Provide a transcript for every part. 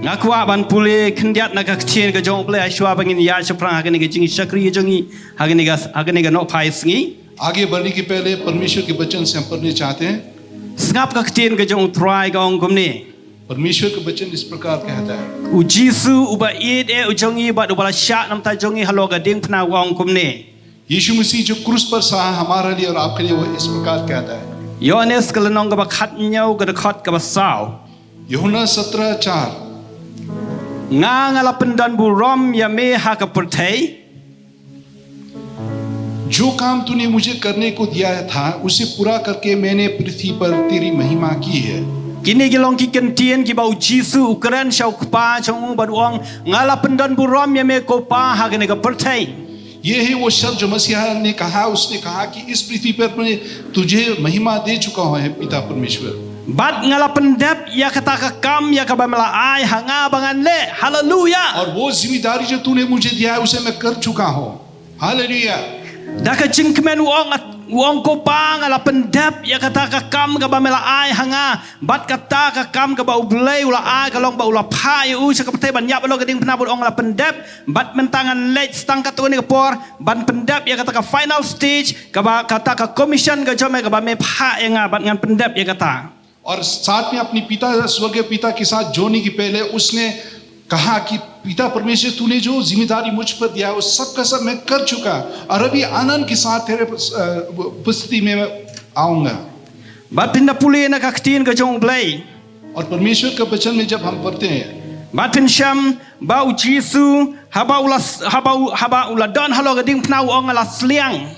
ngaku aban pule kendiat nak kecil ke jong pule asyua bangin ya seprang agani ke jing syakri jongi agani ga no pai sngi आगे बढ़ने के पहले परमेश्वर के वचन से हम पढ़ने चाहते हैं। ngap ka kecil ke jong try ga ong kumni परमेश्वर का वचन इस प्रकार कहता है, u jisu uba id ujongi ba ubala sya nam ta jongi halo ga ding pna wa ong kumni यीशु मसीह जो क्रूस पर सहा हमारे लिए और आपके लिए, वो इस प्रकार कहता है। yones kelenong ga ba khat nyau ga khot ga ba saw यूहन्ना 17:4 nga ngala pendan burom ya me ha ka perthai जो काम तूने मुझे करने को दिया था उसे पूरा करके मैंने पृथ्वी पर तेरी महिमा की है। kini gilong ki kentien ki bau jisu ukran shau kpa chong ba duang ngala pendan burom ya me ko pa ha ga ga perthai ये है वो शब्द जो मसीहा ने कहा। उसने कहा कि इस पृथ्वी पर मैं तुझे महिमा दे चुका हूँ है पिता परमेश्वर। bat ngala pendap ya kata ka kam ya ka ba mala ai hanga bangan le haleluya और वो जिम्मेदारी जो तूने मुझे दिया है उसे मैं कर चुका हूँ। Hallelujah. da ka jingkmen wong ko pa ngala pendap ya kata ka kam ka ba mala ai hanga bat kata ka kam ka ba ublei ula ai ka long ba ula pha yu sa ka pate ban yap lo ka ding pna bot ong la pendap bat mentangan lej stang ka tu ni ka por ban pendap ya kata ka final stage ka ba kata ka commission ka jome ka ba me pha ya nga bat ngan pendap ya kata और साथ में अपनी पिता स्वर्गीय पिता के साथ जोड़ने के पहले उसने कहा कि पिता परमेश्वर तूने जो जिम्मेदारी मुझ पर दिया उस सब का सब मैं कर चुका और अभी आनंद के साथ तेरे उपस्थिति में आऊंगा। bat pinda puli na ka ktin ka jong blei और परमेश्वर का वचन में जब हम पढ़ते हैं, bat pin sham ba u jisu haba ula don halo ka ding pna ong la sliang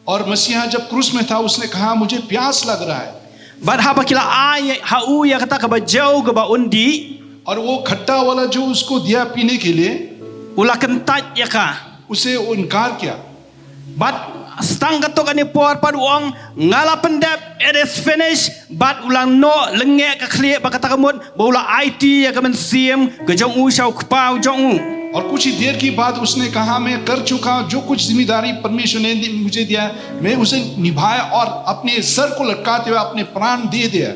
और मसीहा जब क्रूस में था उसने कहा मुझे प्यास लग रहा है। bat haba kila ai hau ya kata ka ba jau ka ba undi और वो खट्टा वाला जो उसको दिया पीने के लिए ula kentat ya ka उसे इनकार किया। bat stang ka to ka ni por padu ong ngala pendap it is finished bat ulang no lenge ka khlie ba kata ka mot ba ula it ya ka men siem ka jong u shau kpau jong u और कुछ ही देर के बाद उसने कहा मैं कर चुका हूं जो कुछ जिम्मेदारी परमेश्वर ने मुझे दिया मैं उसे निभाया और अपने सर को लटकाते हुए अपने प्राण दे दिया।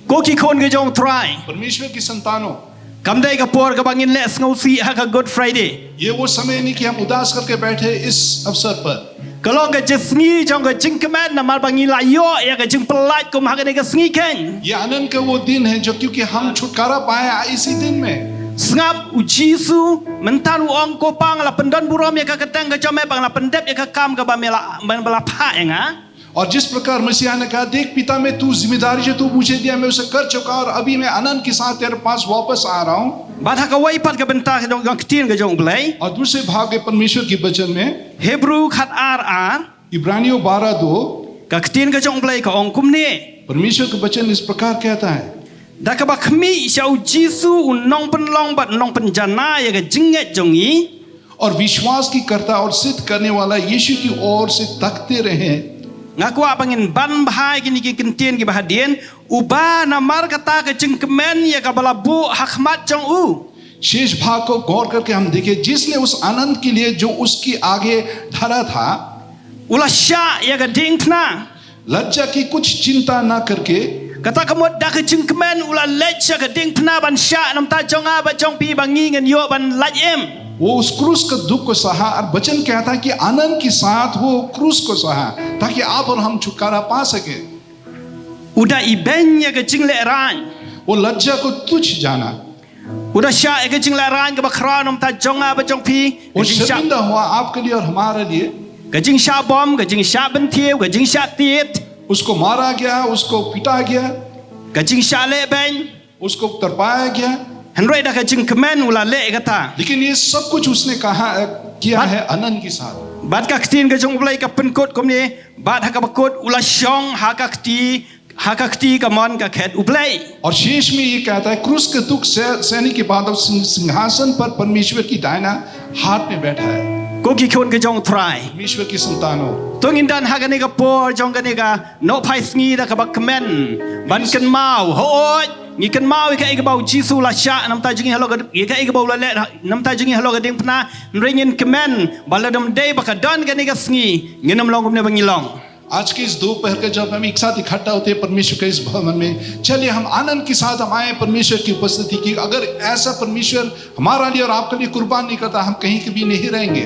ko ki khon ka jong try परमेश्वर की संतानों, kam dai ka por ka bangin le ngau si ha ka good friday ये वो समय नहीं कि हम उदास करके बैठे इस अवसर पर। kalau ka jesngi jong ka jing kemen na mal bangi la yo ya ka jing pelat ko ma ka ni ka sngi ken ये आनंद का वो दिन है जो क्योंकि हम छुटकारा पाए इसी दिन में। Sngap u Jisu mentan ong ko pang la pendon burom ya ka ketang ka jome bang la pendep ya ka kam ka ba mela bala pha enga और जिस प्रकार मसीहा ने कहा देख पिता मैं तू जिम्मेदारी जो तू मुझे दिया मैं उसे कर चुका और अभी मैं आनंद के साथ तेरे पास वापस आ रहा हूँ। ba tha ka wai pat ka benta ka jong ktin ka jong blai और दूसरे भाग के परमेश्वर के वचन में Hebrew khat ar इब्रानियों 12:2 ka ktin ka jong blai ka ong kum ni परमेश्वर का वचन इस प्रकार कहता है, da ka ba khmi shau Jisu unong penlong bat nong penjana ya ka jinget jongi और विश्वास की कर्ता और सिद्ध करने वाला यीशु की ओर से तकते रहे। ngaku abangin ban bahai kini ki kentien ki bahadien uba namar kata ka jingkemen ya ka bala bu hakmat jong u शेष भाग को गौर करके हम देखें जिसने उस आनंद के लिए जो उसकी आगे धरा था, ulah sya ya ka ding pna लज्जा की कुछ चिंता ना करके kata kamot da ka jingkemen ulah lech ya ka ding pna ban sya nam ta jonga ba jong pi bangi ngan yo ban lajem वो उस क्रूस का दुख को सहा और वचन कहता है कि आनंद के साथ वो क्रूस को सहा ताकि आप और हम छुटकारा पा सके। udah iben ya ka jingle ran वो लज्जा को तुच्छ जाना, udah sya ya ka jingle ran ka ba khra nam ta jonga ba jong pi वो शर्मिंदा हुआ आपके लिए और हमारे लिए। ka jing sya bom ka jing sya ben thieu ka jing sya tiet उसको मारा गया, उसको पीटा गया, ka jing sya le ben उसको तरपाया गया, henroi da ka jingkemen ulah le kata लेकिन ये सब कुछ उसने कहा किया है आनंद के साथ। bat ka ktin ka jong blai ka penkot kom ni bat ha ka bakot ulah shong ha ka kti ka mon ka khet ublai और शेष में ये कहता है क्रूस के दुख सहने के बाद सिंहासन पर परमेश्वर की दाहिना हाथ में बैठा है। ko ki khon ka jong try परमेश्वर की संतानों, tungin dan ha ka ni ka por jong ka ni ka no phai sngi da ka bak men ban kan mau ho ngi kan mau ka i ka bau Jisu la sha nam ta jingi halo ka i ka i ka bau la le nam ta jingi halo ka ding pna ringin kemen baladam dei ba ka don ka ni ka sngi nginam long kom ne bangilong आज के इस दोपहर के जब हम एक साथ इकट्ठा होते हैं परमेश्वर के इस भवन में, चलिए हम आनंद के साथ हम आए परमेश्वर की उपस्थिति की। अगर ऐसा परमेश्वर हमारा लिए और आपके लिए कुर्बान नहीं करता, हम कहीं कभी नहीं रहेंगे।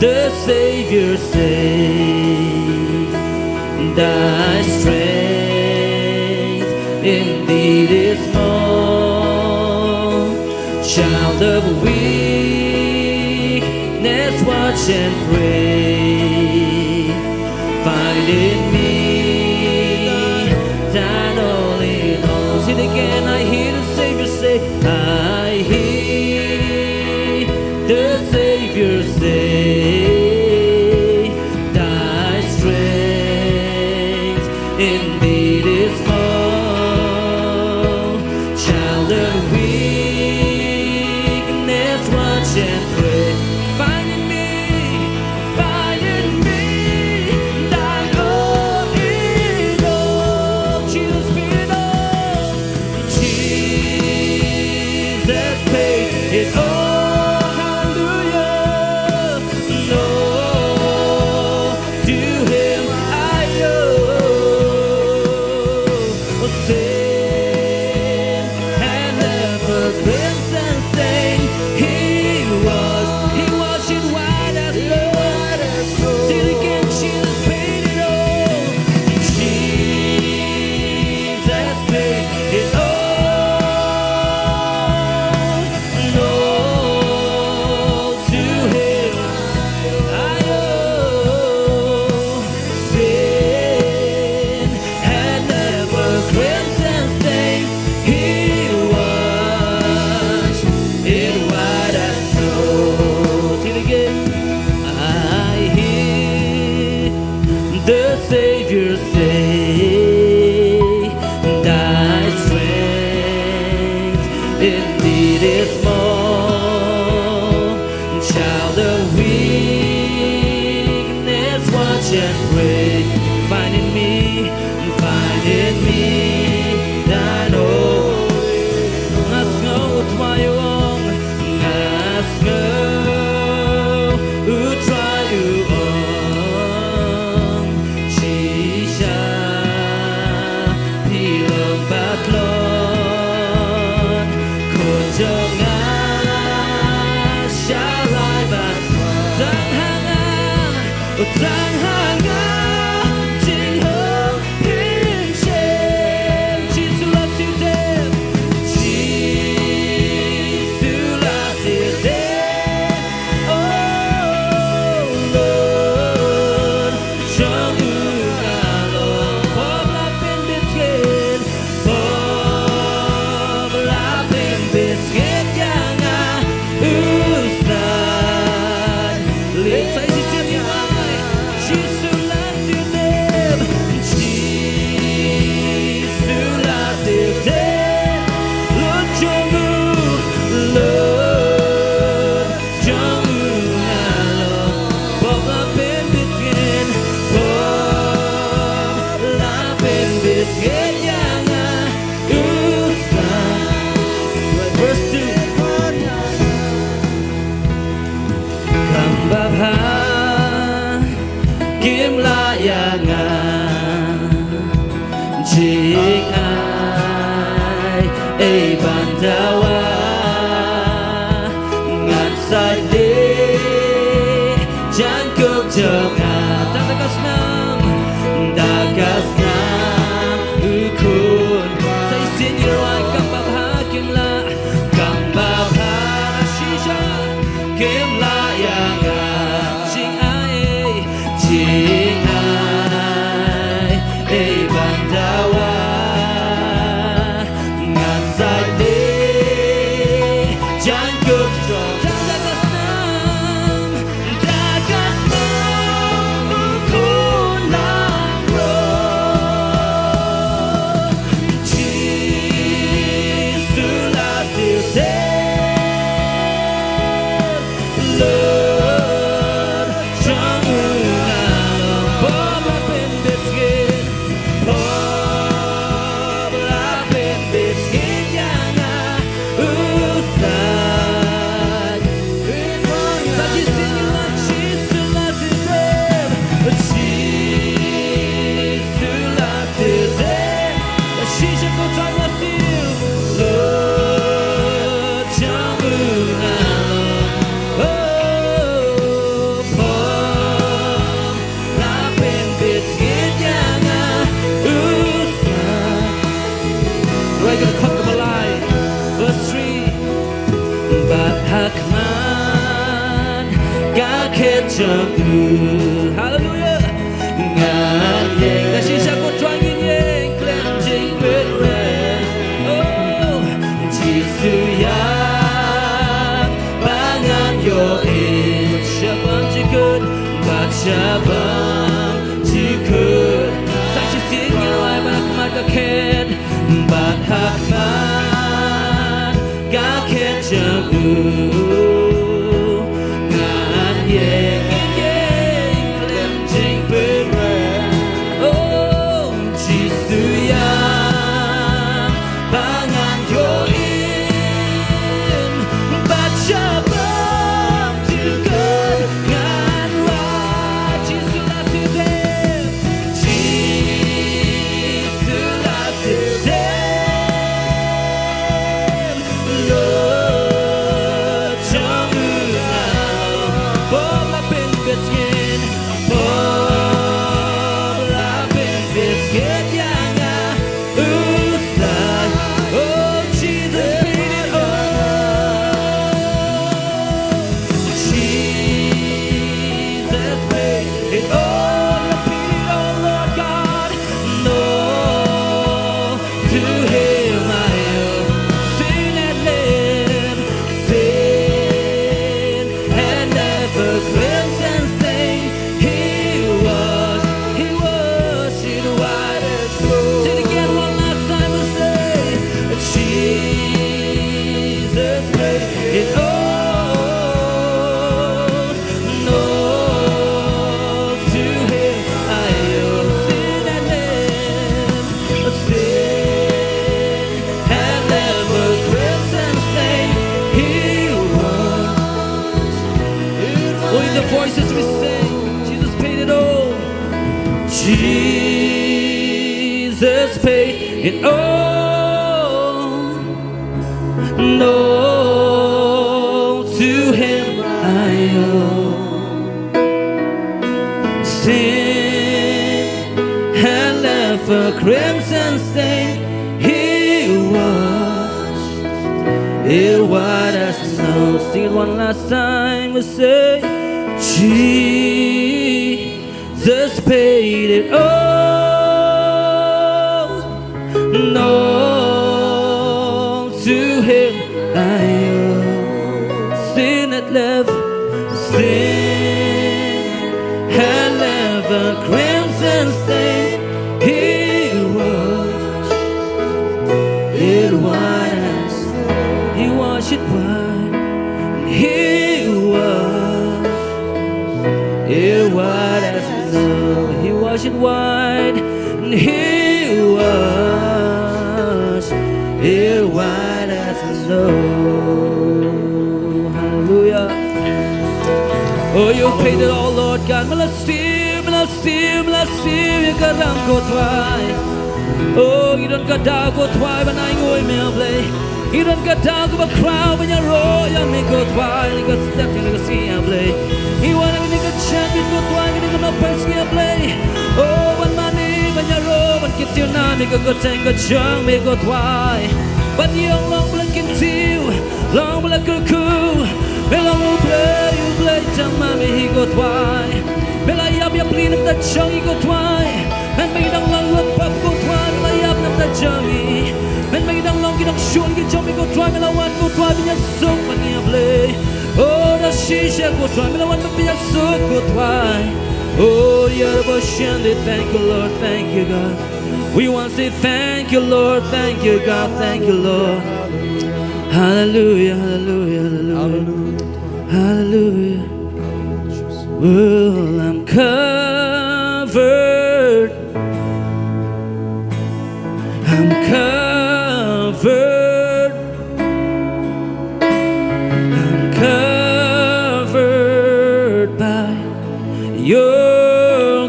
The Savior say, thy strength indeed is small. Child of weakness, watch and pray. Find in me thine all in all. See it again, I hear the Savior say, I hear the Savior say, indeed is small. Child of weakness, watch and pray. Find in me thine all in all. Jesus paid it all. Jesus paid it all. Hallelujah. No, to Him I owe. Sin had never cleansed and stained. He washed it white as snow. See it again, Jesus paid it all. Jesus paid it all. No, to Him I owe. Sin had never cleansed and stained. He washed it white as snow. See it again. I hear the Savior say, thy strength indeed is small. Child of weakness, watch and pray. Find in me thine own. As snow твою он, as snow твою он. Shisha pilem batlon, kunjungan shalai bat. Tang hanga, jing hong ping she. Jing ai ei bandawa ngan sai de jan kuk jonga dakas nam ukun sai sin yoi kam ba ha kim la kam ba ha shisha kim la ya ga jing ai ei bandawa ngan sai de jan kuk jonga dakas nam ukun lang ro Jesus la silte Lord trong lòng bom la bên biệt skin bom la bên biệt skin yana usai sa ci signora Jesus la silte Jesus la silte Shisha ko try la sil Lord trong lòng oh bom la bên biệt skin yana usai Right, gonna come to my life. Verse 3 But Hakman God can't jump through Hallelujah Ngan yang Da shisha ko trying in yang Cleansing with rain Oh Jisu yang Bangan yo in Shabam jikut But Shabam jikut Saksi singnya Wai Hakman God can't But Hakman God can't jump through Ngan yang cleansing with rain Oh Jisu yang Bangan yo in But Shabam jikut Ngan wa Jisu la silte Jisu la silte Lord trong lòng bom la bên biệt skin bom la bên biệt skin yana usai Oh Jesus paid it all Jesus paid it all You paid it all Lord God No to Him I owe sin and live sin and never cleanse and stain He washed it white as snow Say it again one last time and say Jesus paid it all No to Him I owe sin and live sin and never cleanse and stain He was Oh in the voices we sing Jesus paid it all Jesus paid it all No to Him I owe sin and left a crimson stain He washed it white as snow Sing it one last time we say Jesus paid it all No to Him I owe sin had left sin had left a crimson stain He washed it white as He washed it white and He washed it white as snow He washed it white and He washed it white as snow Hallelujah Oh you paid it all Lord God Malasim, malasim, malasim Yung karang ko tway Oh, you don't got dog go twice, but I go in me play. You don't got dog go crowd when you roll, you make go twice, you got step in the sea and play. You wanna make a champion go twice, you got no place to play. Oh, when money when you roll, when get you now, make a good thing, good junk, make go twice. But you long will get you, long will go cool. Long will play, you play, tell mommy he go twice. Bella yap yap clean up that junk, he go twice. Men make it long look pop go twice, Bella yap up that junk. Men make it long, get up show, get jump, go twice, Bella one go twice, be a soap when you play. Oh, the shisha go twice, Bella one be a soap go twice. Oh, you're a shandy, thank you, Lord, thank you, God. We want to say thank you, Lord, thank you, God, thank you, Lord. Hallelujah, hallelujah, hallelujah, hallelujah. Well, I'm covered. I'm covered. I'm covered by your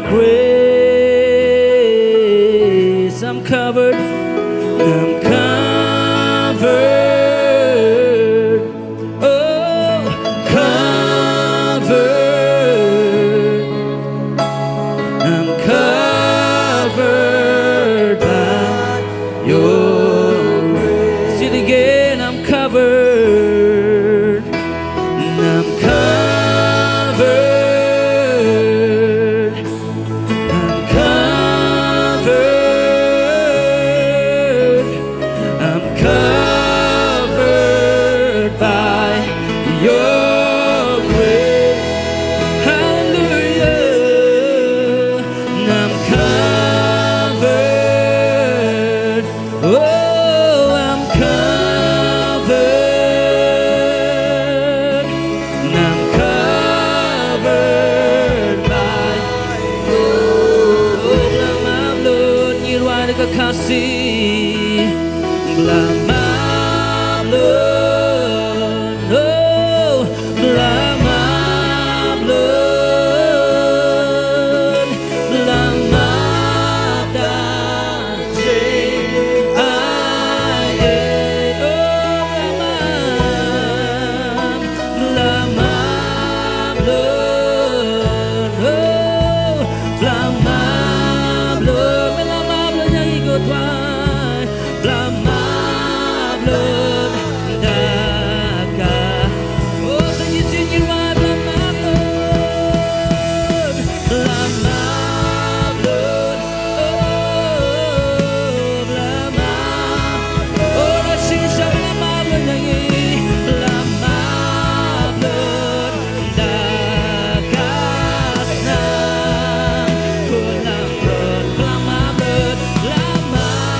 grace. I'm covered. I'm covered. Oh, covered. I'm covered by your grace. See it again. I'm covered. I'm covered. I'm covered. I'm covered by your grace. Hallelujah. I'm covered. Oh, I'm covered. I'm covered by your Lord. You are the Kasi. Blamam Lord, oh, blamam Lord, blamam Daje, aye, oh, blamam Lord, oh, blamam Lord, yang ikut wai, blamam Lord, daka. Oh, sing wai, blamam Lord, blamam Lord, oh, blamam. Oh, the shisha blamam Lord, yang blamam Lord, daka snang, kunang Lord, blamam Lord, blamam.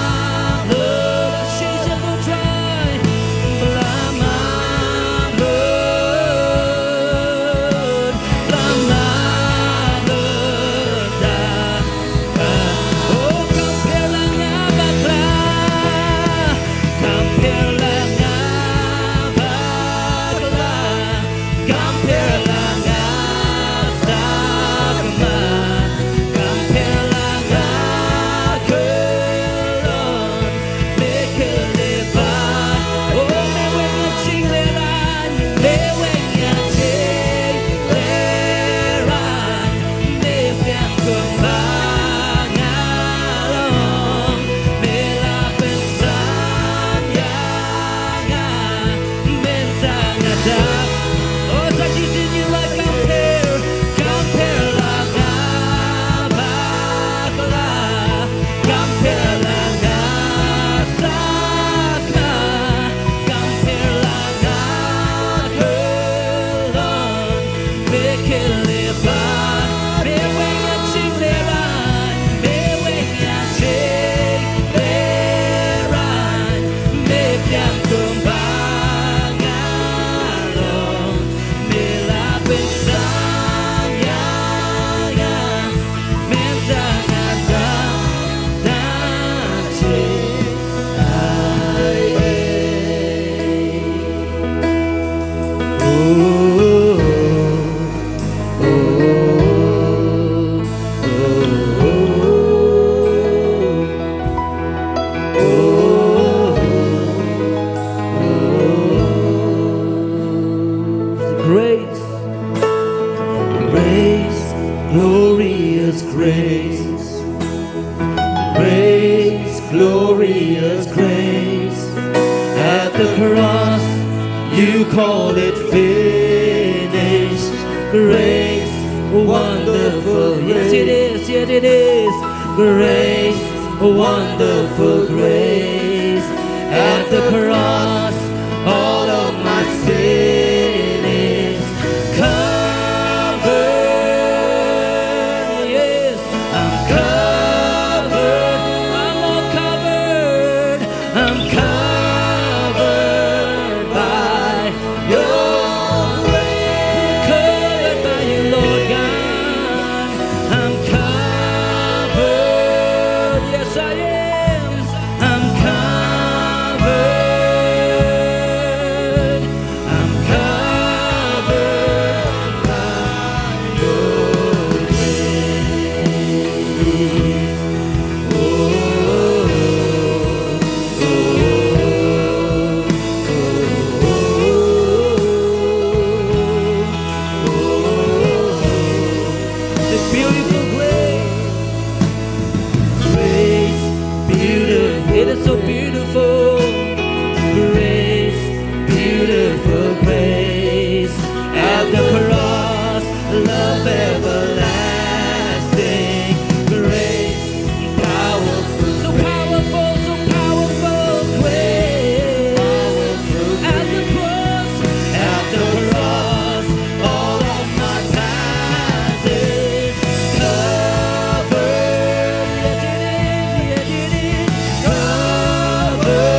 glorious grace. At the cross, you called it finished. Grace, wonderful. Yes, it is. Yes, it is. Grace, wonderful grace. At the cross, all of my sin is covered. Yes, I'm covered. I'm all covered. I'm covered by your grace. Covered by you, Lord God. I'm covered. Yes, I am. I'm covered. I'm covered by your It's a beautiful grace. Grace, beautiful. It is so beautiful. Grace, beautiful grace. At the cross, love everlasting. Grace, powerful. So powerful, so powerful. Grace. At the cross, all of my past is covered. Yes, it is. Yes, it is. Covered.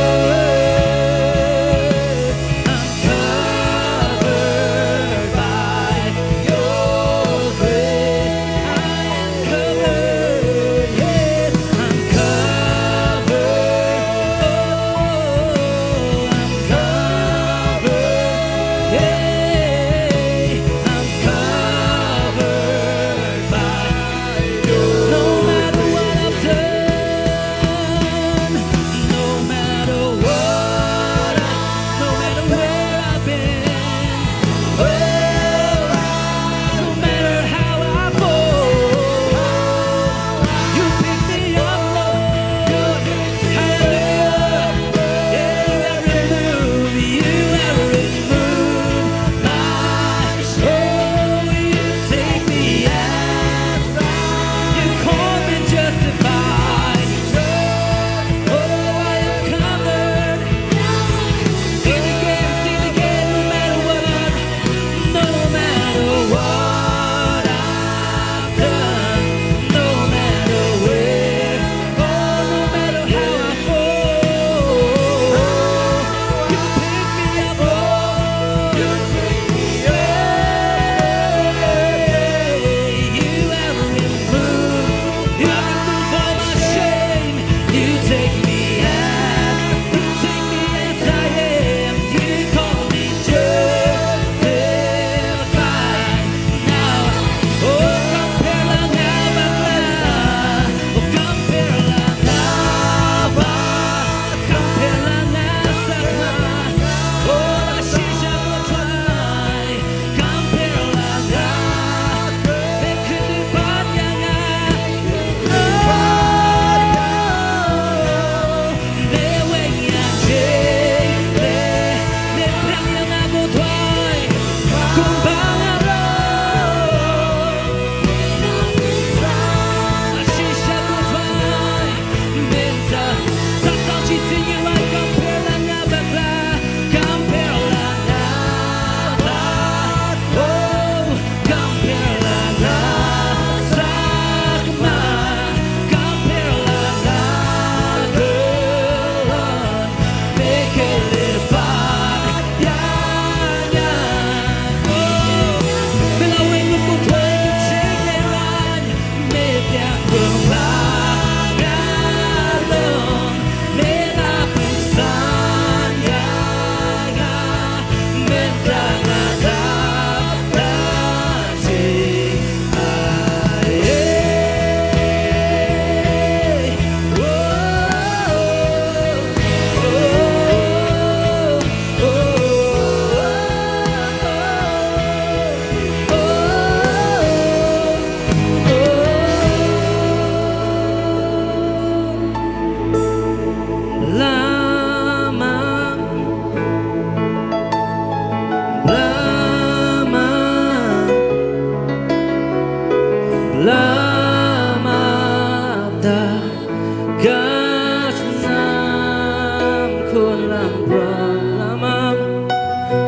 kulang belamam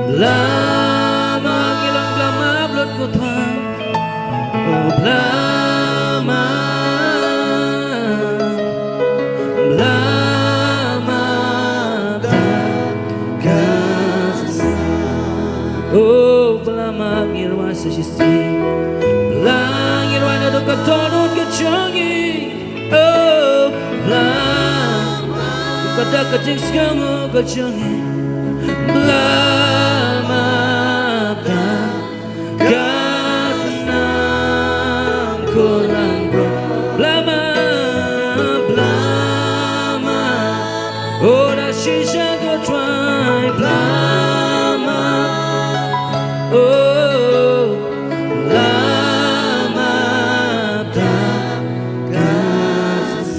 belamam ilang belamam lut ku tuan oh belamam belamam kasih oh belamam irwan sejisi belang irwan ada ketonut kecangi oh belamam kata kecing sekamu kecangi belamam kasih kulang belamam belamam oh dah sisa kau try belamam oh belamam kasih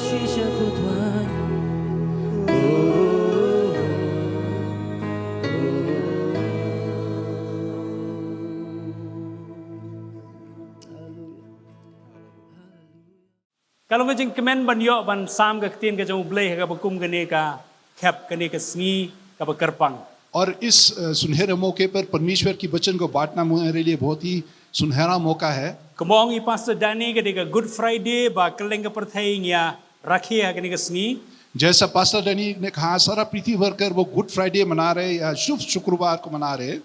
sisa kau try Kalau ngajing kemen ban yo ban sam ka tin ka jong blei ka bakum ka ne ka khap ka ne ka sngi ka bakarpang. और इस सुनहरे मौके पर परमेश्वर की वचन को बांटना मेरे लिए बहुत ही सुनहरा मौका है। Kemong i pastor Dani ka de ka Good Friday ba keleng ka perthai ngia rakhe ka ne ka sngi. जैसा पास्टर डैनी ने कहा सारा पृथ्वी भर कर वो गुड फ्राइडे मना रहे या शुभ शुक्रवार को मना रहे।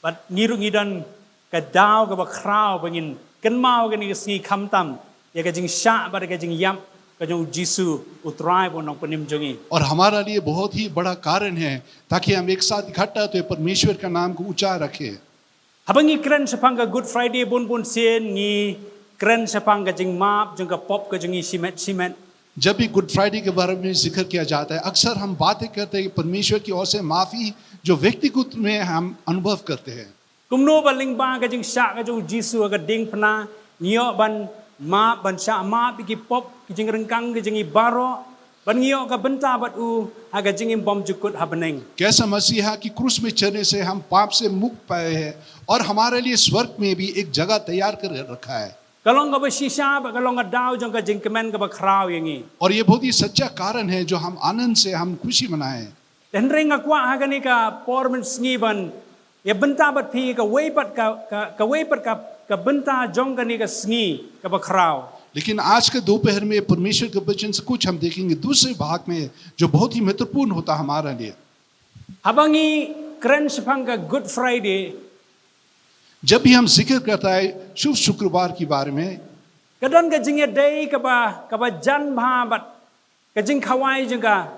Bat ngiru ngidan ka daw ka ba kraw bangin kan mau ka ne ka sngi kham tam ya ka jing sha ba ka jing yam ka jong Jisu utrai bo nong panim jongi. और हमारा लिए बहुत ही बड़ा कारण है ताकि हम एक साथ इकट्ठा होते परमेश्वर का नाम को ऊंचा रखें। Habangi kren sepang ka Good Friday bun bun sen ngi kren sepang ka jing map jong ka pop ka jong simet. जब भी गुड फ्राइडे के बारे में जिक्र किया जाता है अक्सर हम बातें करते हैं परमेश्वर की ओर से माफी जो व्यक्तिगत में हम अनुभव करते हैं। Kumno baling ba ka jing sha ka jong Jisu ka ding pna nyo ban ma ban sha ma ki pop ki jing rengkang ki jing baro ban nyo ka benta bat u ha ka jing bom jukut habeneng. कैसा मसीहा की क्रूस में चढ़ने से हम पाप से मुक्त पाए हैं और हमारे लिए स्वर्ग में भी एक जगह तैयार कर रखा है। Kalong ka ba shisha ba kalong ka daw jong ka jing kemen ka ba kraw yangi. और ये बहुत ही सच्चा कारण है जो हम आनंद से हम खुशी मनाएं। Dan ring ka kwa ha ka ni ka pormen sngi ban ya benta bat pi ka weipat ka weipat ka benta jong ka ni ka sngi ka ba kraw. लेकिन आज के दोपहर में परमेश्वर के वचन से कुछ हम देखेंगे दूसरे भाग में जो बहुत ही महत्वपूर्ण होता हमारे लिए। Habangi kren sepang ka Good Friday जब भी हम जिक्र करता है शुभ शुक्रवार के बारे में kadon ka jing day ka ba jan bha bat ka jing khawai jong ka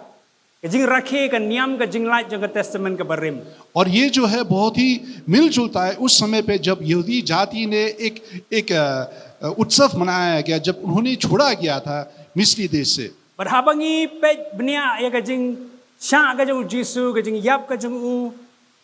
jing rakhe ka niam ka jing light jong ka testament ka barim. और ये जो है बहुत ही मिलजुलता है उस समय पे जब यहूदी जाति ने एक उत्सव मनाया गया जब उन्होंने छोड़ा गया था मिस्री देश से। But habangi pe bnia ya ka jing sha ka jong Jisu ka jing yap ka jong u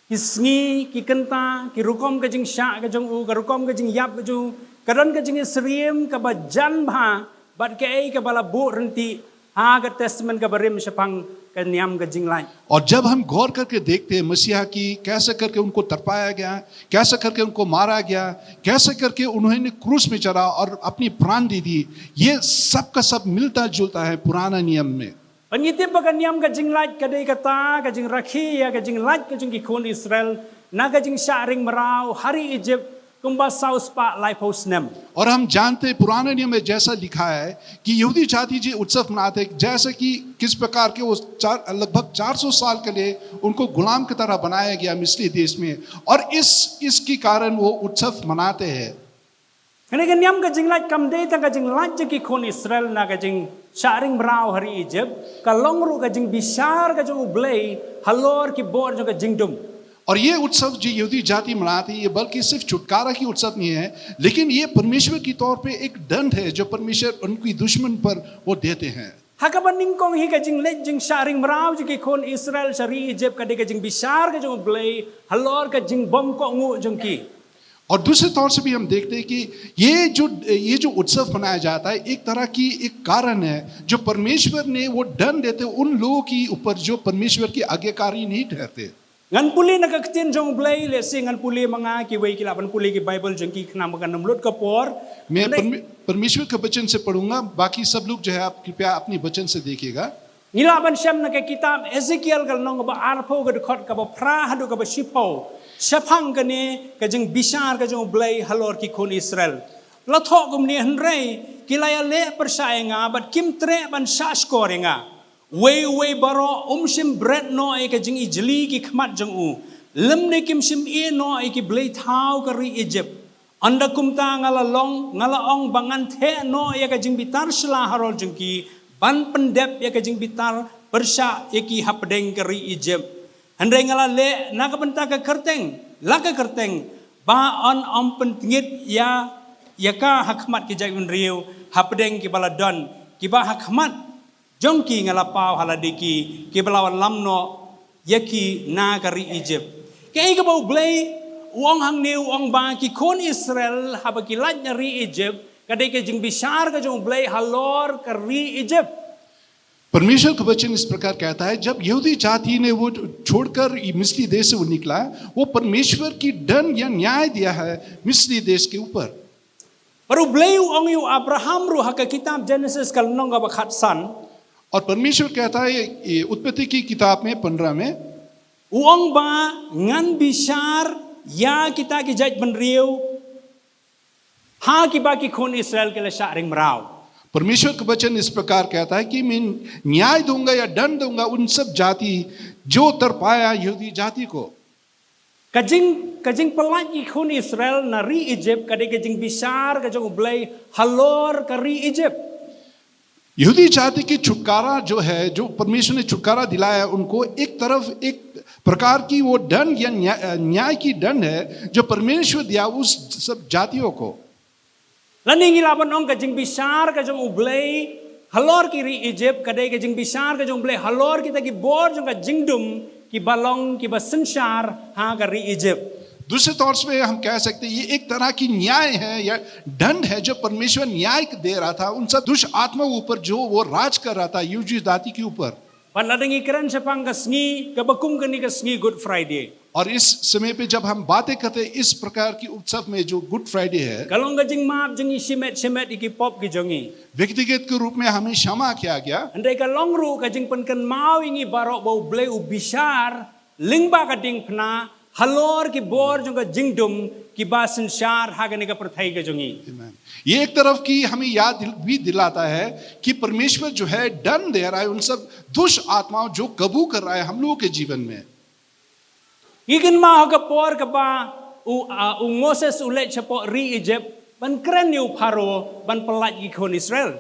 ki sngi ki kenta ki rukom ka jing sha ka jong u ka rukom ka jing yap ka jong kadon ka jing sriem ka ba jan bha bat ka ei ka bala bu renti ha ka testament ka barim sepang ka niam ka jing light. और जब हम गौर करके देखते हैं मसीहा की कैसे करके उनको तरपाया गया, कैसे करके उनको मारा गया, कैसे करके उन्होंने क्रूस में चढ़ा और अपनी प्राण दे दी, ये सब का सब मिलता जुलता है पुराना नियम में। Pangitip ka niam ka jing light ka day kata ka jing rakhi ya ka jing light ka jing kikun Israel na ka jing sharing marau hari Egypt kumba saus pa life house nem. और हम जानते हैं पुराने नियम में जैसा लिखा है कि यहूदी जाति जी उत्सव मनाते जैसे कि किस प्रकार के वो लगभग 400 साल के लिए उनको गुलाम की तरह बनाया गया मिस्री देश में और इसके कारण वो उत्सव मनाते हैं। Kani ka niam ka jing light kam day ta ka jing light jing kikun Israel na ka jing sharing marau hari Egypt ka longru ka jing bishar ka jing ublay halor ki bor jing ka jing dum. और ये उत्सव जो यहूदी जाति मनाती है ये बल्कि सिर्फ छुटकारा की उत्सव नहीं है लेकिन ये परमेश्वर की तौर पे एक दंड है जो परमेश्वर उनकी दुश्मन पर वो देते हैं। Hakabaning kong hi ka jing let jing sharing marau jing kikun Israel shari Egypt ka de ka jing bishar ka jing ublay halor ka jing bom ko ngu jing ki. और दूसरे तौर से भी हम देखते हैं कि ये जो उत्सव मनाया जाता है एक तरह की एक कारण है जो परमेश्वर ने वो दंड देते उन लोगों के ऊपर जो परमेश्वर की आज्ञाकारी नहीं ठहरते। ngan puli nakaktin jong blay le sing ngan puli mga ki wei ki laban puli ki Bible jong ki khna makan namlut ka por मैं परमेश्वर के वचन से पढ़ूंगा, बाकी सब लोग जो है आप कृपया अपनी वचन से देखिएगा। Nilaban syam na kay kitab Ezekiel kal nong ba arpo ga khot ka ba pra hadu ka ba sipo sapang ka ni ka jeng bisar ka jeng blay halor ki kon Israel la tho gum ni hanrei kilaya le persaya nga bat kim tre ban sa score nga we baro sim bread no e ka jeng ijli ki khmat jeng u lem ne kim sim e no e ki blay thau ka ri Egypt anda kumta ngala ong bangan the no e ka jeng bitar sla harol jeng ki ban pendep ya kajing bitar persya eki hapdeng keri Egypt handai ngala le na ka benta ka kerteng la ka kerteng ba on pentingit ya ka hakmat ki jayun riu hapdeng ki baladon ki ba hakmat jongki ngala pau haladiki ki balawan lamno yaki na keri Egypt kay ka bau blay uang hang new uang ba ki kon Israel habaki laj ri Egypt kadai ke jing bisar ka jong blay halor kari Egypt परमेश्वर का वचन इस प्रकार कहता है, जब यहूदी जाति ने वो छोड़कर मिस्री देश से वो निकला, वो परमेश्वर की दंड या न्याय दिया है मिस्री देश के ऊपर। Baru beliau orang yu Abraham ru hak kitab Genesis kal nong ga bakhat san और परमेश्वर कहता है उत्पत्ति की किताब में 15 में uang ba ngan bisar ya kita ki jaj benriu ha ki ba ki khon Israel ke la sha ring mrau परमेश्वर का वचन इस प्रकार कहता है कि मैं न्याय दूंगा या दंड दूंगा उन सब जाति जो तरपाया यहूदी जाति को। kajing pelaj ki khon Israel na ri Egypt kadai kajing bisar ka jong blai halor ka ri Egypt यहूदी जाति की छुटकारा जो है, जो परमेश्वर ने छुटकारा दिलाया उनको, एक तरफ एक प्रकार की वो दंड या न्याय की दंड है जो परमेश्वर दिया उस सब जातियों को। Lani ngilaban ong kajing bisar ka jong ublay halor ki ri Egypt kadai kajing bisar ka jong ublay halor kita ki bor jong ka jingdum ki balong ki basensyar ha ka ri Egypt दूसरे तौर पे हम कह सकते हैं ये एक तरह की न्याय है या दंड है जो परमेश्वर न्याय दे रहा था उन सब दुष्ट आत्मा ऊपर जो वो राज कर रहा था यहूदी जाति के ऊपर। Pan ladangi keren sepang ka sngi ka bakum ka ni ka sngi Good Friday और इस समय पे जब हम बातें करते हैं इस प्रकार की उत्सव में जो गुड फ्राइडे है, kalong ka jing maap jing simet iki pop ki jongi व्यक्तिगत के रूप में हमें क्षमा किया गया। andai ka long ru ka jing pen kan mau ingi barok bau blay u bisar lingba ka ding pna halor ki bor jong ka jingdum ki basensyar ha ka ni ka perthai ka jongi ये एक तरफ की हमें याद भी दिलाता है कि परमेश्वर जो है दंड दे रहा है उन सब दुष्ट आत्माओं जो कबू कर रहा है हम लोगों के जीवन में। Ikin mau ka por ka ba u Moses ulet chapo ri Egypt ban keren ni Pharaoh ban pelaj ki khon Israel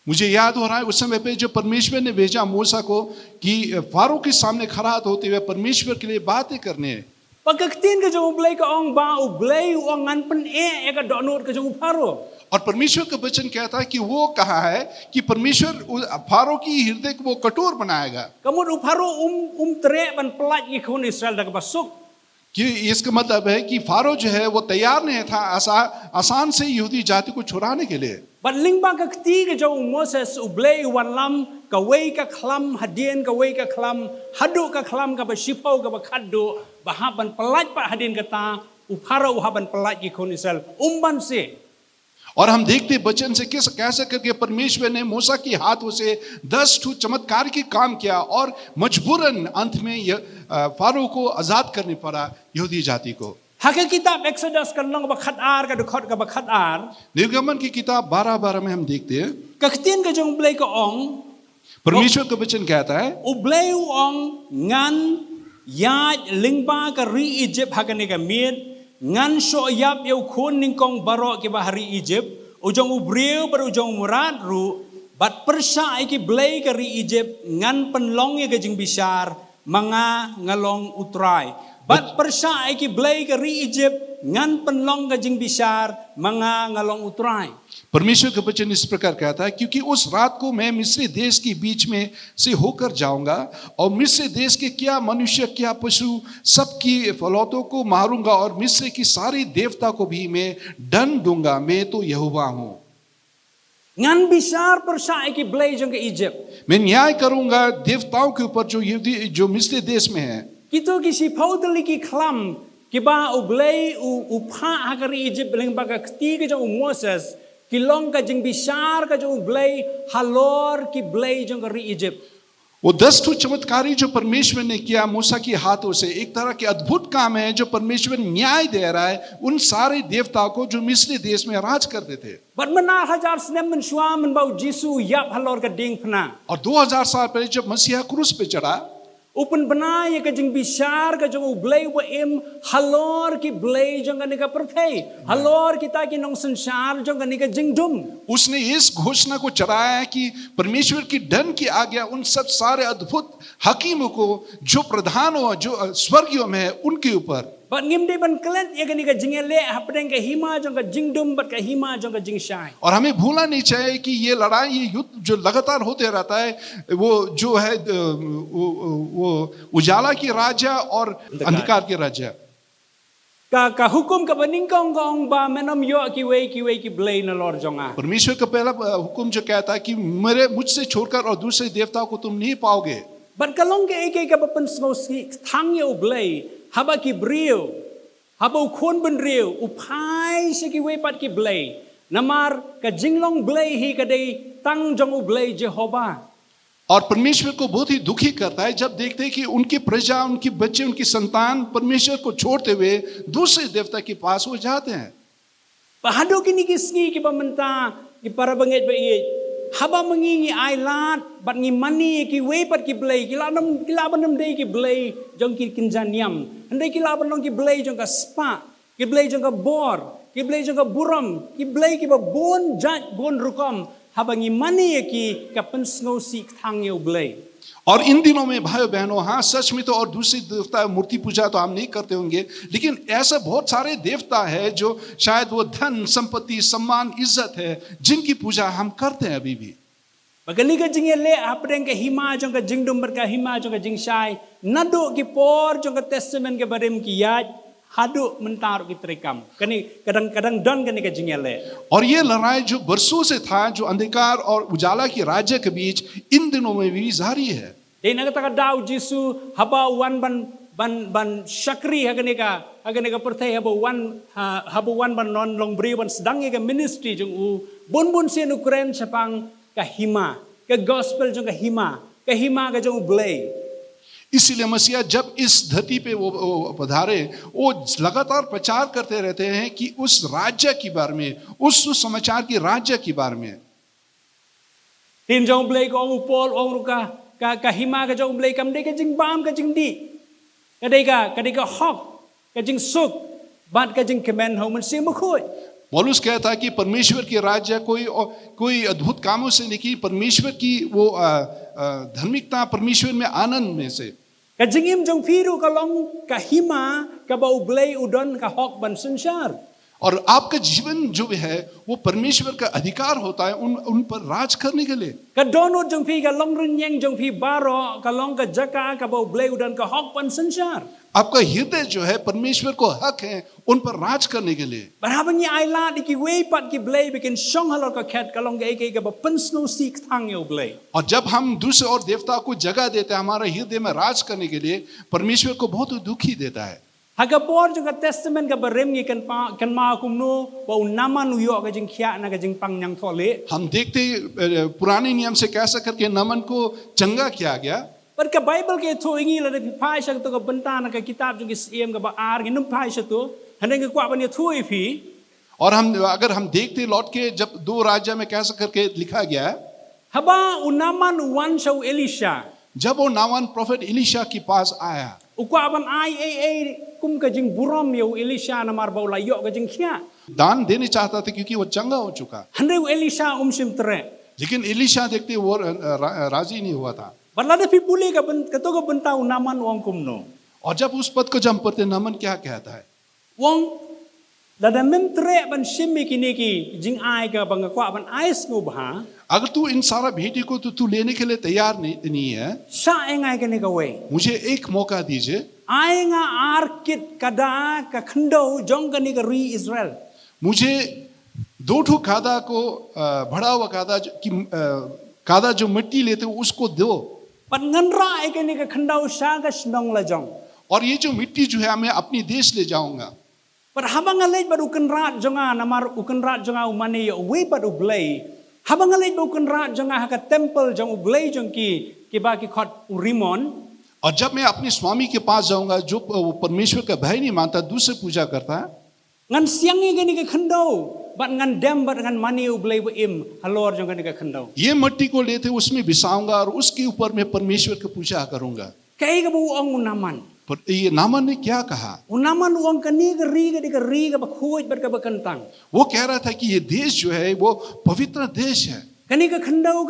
मुझे याद हो रहा है उस समय पे जो परमेश्वर ने भेजा मूसा को कि फारो के सामने खड़ा होते हुए परमेश्वर के लिए बातें करने। pagkaktin ka jong ublay ka ong ba ublay u ngan pen e ka donor ka jong Pharaoh और परमेश्वर का वचन कहता है कि वो कहा है कि परमेश्वर फारो की हृदय को वो कठोर बनाएगा। kamut u Pharaoh tre ban pelaj ki khon Israel dak basuk कि इसका मतलब है कि फारो जो है वो तैयार नहीं था आसान से यहूदी जाति को छुड़ाने के लिए। ban lingba ka kti ka jong Moses ublay wan lam ka wei ka khlam hadien ka wei ka khlam hadu ka khlam ka ba sipau ka ba khaddu ba ha ban pelaj pa hadin ka ta u Pharaoh ha ban pelaj ki khon Israel ban se और हम देखते वचन से कैसे करके परमेश्वर ने मूसा के हाथों से 10 चमत्कार की काम किया और मजबूरन अंत में फारो को आजाद करने पड़ा यहूदी जाति को। Hakik kitab Exodus kan nong bakhat ar ka dukhot ka bakhat ar निर्गमन की किताब 12 में हम देखते हैं kaktin ka jong blay ka ong परमेश्वर का वचन कहता है ublay ong ngan yaj lingba ka ri Egypt hakane ka miet ngan so yap yau khon ning kong barok ki bahari Egypt ujong ubreu bar ujong murat ru bat persa ki blay ka ri Egypt ngan penlong ye ka jing bisar manga ngalong utrai bat persa ki blay ka ri Egypt ngan penlong ka jing bisar manga ngalong utrai परमेश्वर का वचन इस प्रकार कहता है क्योंकि उस रात को मैं मिस्र देश के बीच में से होकर जाऊंगा और मिस्र देश के क्या मनुष्य क्या पशु सबकी फलौतों को मारूंगा और मिस्र की सारी देवता को भी मैं दंड दूंगा मैं तो यहोवा हूं। ngan bisar persa ki blay jong ka Egypt मैं न्याय करूंगा देवताओं के ऊपर जो मिस्र देश में है Kita kisi pautali ki klam kiba ublay upha agari Egypt leng baga ketiga jang Moses kilong ka jing bishar ka jang ublay halor ki blay jang kari Egypt. वो 10 ठो चमत्कारी जो परमेश्वर ने किया मूसा के हाथों से, एक तरह के अद्भुत काम है जो परमेश्वर न्याय दे रहा है उन सारे देवताओं को जो मिस्र देश में राज करते थे। But mana hajar senem menshua menbau Jisu yap halor ka ding pna. और 2000 साल पहले जब मसीहा क्रूस पे चढ़ा, Upen benai ka jing bishar ka jang ublay wa im halor ki blay jang ka perthai halor kita ki nong संसार jang ka jing dum. उसने इस घोषणा को चढ़ाया है कि परमेश्वर की दंड की आज्ञा उन सब सारे अद्भुत हकीमों को जो प्रधानों जो स्वर्गीयों में है उनके ऊपर। But ngim de ban klet ya ka jing le hapdeng ka hima jang ka jing dum bat ka hima jang ka jing shai. और हमें भूलना नहीं चाहिए कि ये लड़ाई, ये युद्ध जो लगातार होते रहता है, वो जो है वो उजाला की राज्य और अंधकार की राज्य। Ka hukum ka baning kong ba menom yo ki wei ki blay na lor jonga. परमेश्वर का पहला हुक्म जो कहता है कि मुझसे छोड़कर और दूसरे देवताओं को तुम नहीं पाओगे। But kalong ka eke ka bapan smosi thang yo blay haba ki brio haba ukon ben rio upai se ki wei pat ki blay namar ka jinglong blay hi ka dei tang jong u blay Jehovah. और परमेश्वर को बहुत ही दुखी करता है जब देखते हैं कि उनकी प्रजा, उनकी बच्चे, उनकी संतान परमेश्वर को छोड़ते हुए दूसरे देवता के पास वो जाते हैं। Pahado kini kisngi ki pamenta ki para banget ba iye haba mangingi ai lat bat ngi mani ki wei pat ki blay ki la banam dei ki blay jong ki kinjaniam andai ki la banong ki blay jong ka spa ki blay jong ka bor ki blay jong ka buram ki blay ki ba bon jat bon rukom haba ngi mani ki ka pensngo si thang yo blay. और इन दिनों में भाइयों बहनों, हाँ सच में तो और दूसरी देवता मूर्ति पूजा तो हम नहीं करते होंगे, लेकिन ऐसे बहुत सारे देवता है जो शायद वो धन संपत्ति सम्मान इज्जत है जिनकी पूजा हम करते हैं अभी भी। Bagali ka jing le apdeng ka hima jong ka jing dum ka hima jong ka jing shai nado ki por jong ka testament ka barim ki yaj hadu mentar ki trekam kani kadang-kadang don kani ka jing le. और ये लड़ाई जो बरसों से था, जो अंधकार और उजाला की राज्य के बीच इन दिनों में भी जारी है। Dei na ka daw Jisu haba wan ban shakri hagani ka perthai haba wan ban non long bri ban sedang ka ministry jong u bun sen Ukraine sapang ka hima ka gospel jong ka hima ka jong blay. इसीलिए मसीहा जब इस धरती पे वो पधारे, वो लगातार प्रचार करते रहते हैं कि उस राज्य के बारे में, उस सुसमाचार की राज्य के बारे में। Tin jong blay ko upol ong ruka ka hima ka jong blay kam de ka jing bam ka jing di ka de ka hok ka jing suk bat ka jing kemen ho man sim khoi. पौलुस कहता है कि परमेश्वर की राज्य कोई अद्भुत कामों से नहीं, परमेश्वर की वो धार्मिकता, परमेश्वर में आनंद में से। Ka jingim jong phiru ka long ka hima ka ba blay udon ka hok ban संसार. और आपका जीवन जो है वो परमेश्वर का अधिकार होता है उन पर राज करने के लिए। Ka donut jong phi ka long rinyeng jong phi baro ka long ka jaka ka ba blay udon ka hok ban संसार. आपका हृदय जो है परमेश्वर को हक है उन पर राज करने के लिए। Barhabang ni aila di ki wei pat ki blay bikin shong halor ka khat ka long ga eke ka ba pensno sik thang yo blay. और जब हम दूसरे और देवता को जगह देते हैं हमारे हृदय में राज करने के लिए, परमेश्वर को बहुत दुखी देता है। Hagapor jong ka testament ka barem ngi kan ma kumno ba unaman uyo ka jing khia na ka jing pangnang thole. हम देखते पुराने नियम से कैसा करके नमन को चंगा किया गया। But ka Bible ke tho ingi la de phai sak to ka benta na ka kitab jong ki siem ka ba ar ngi num phai sa to haneng ka kwa ban ye tho e phi. और अगर हम देखते लौट के जब 2 राज्य में कैसा करके लिखा गया है, Haba unaman wan shau Elisha. जब वो नामान प्रोफेट इलीशा के पास आया, Ukwa ban ai kum ka jing buram yo Elisha na mar ba la yo ka jing khia. दान देने चाहता था क्योंकि वो चंगा हो चुका, Haneng Elisha sim tre. लेकिन इलीशा देखते वो राजी नहीं हुआ था। Barla de pi puli ka to ka benta unaman wang kumno. और जब उस पद को जब पढ़ते नमन क्या कहता है, Wong lada mem tre ban shimmi kini ki jing ai ka bang kwa ban ais ngo bha अगर तू इन सारा भेटी को तू लेने के लिए तैयार नहीं है, sa engai ka ni ka we. मुझे एक मौका दीजिए, Ai nga ar kit kada ka khndo jong ka ni ka ri Israel. मुझे 2 ठो कादा को भड़ा हुआ कादा जो मिट्टी लेते उसको दो, Pan ngan ra ai ka ni ka khndo sa ka snong la jong. और ये जो मिट्टी जो है मैं अपनी देश ले जाऊंगा. But habang alay ba ukan rat jonga namar ukan rat jonga umane ya we ba ublay. Habang alay ba ukan rat jonga haka temple jong ublay jong ki ba ki khot urimon. और जब मैं अपने स्वामी के पास जाऊंगा जो वो परमेश्वर का भय नहीं मानता, दूसरे पूजा करता है, Ngan siang ni gani ka khando. But ngan dem but ngan mani ublay ba im halor jong gani ka khando. ये मिट्टी को लेते उसमें बिसाऊंगा और उसके ऊपर मैं परमेश्वर की पूजा करूंगा. Kay ka bu ang unaman. पर ये नामान ने क्या कहा? Unaman uang kani ka ri ka ba khuj ba ka ba kantang. वो कह रहा था कि ये देश जो है वो पवित्र देश है Kani ka khando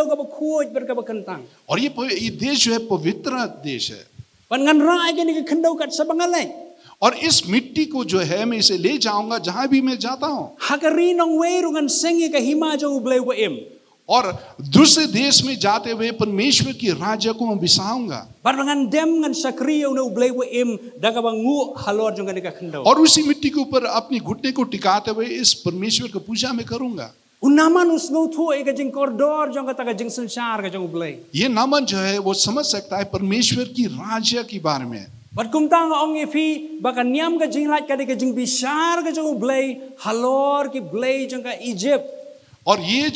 ka ba khuj ba ka ba kantang. और ये देश जो है पवित्र देश है. But ngan rai gani ka khando kat sa bangalay. और इस मिट्टी को जो है मैं इसे ले जाऊंगा जहां भी मैं जाता हूं. Hakari nong way rungan sengi ka hima jong ublay ba im. और दूसरे देश में जाते हुए परमेश्वर की राज्य को मैं बिसाऊंगा. Barangan dem ngan sakriyo na ublay wa im daga bangu halor jong gani ka khando. और उसी मिट्टी के ऊपर अपनी घुटने को टिकाते हुए इस परमेश्वर की पूजा में करूंगा. Unaman usno thu e ka jing koridor jong ka taga jing sansar ka jong ublay. ये नामन जो है वो समझ सकता है परमेश्वर की राज्य के बारे में. Bat kumtang ong ifi baka niam ka jing lat ka de ka jing bishar ka jong ublay halor ki blay jong ka Egypt. और ये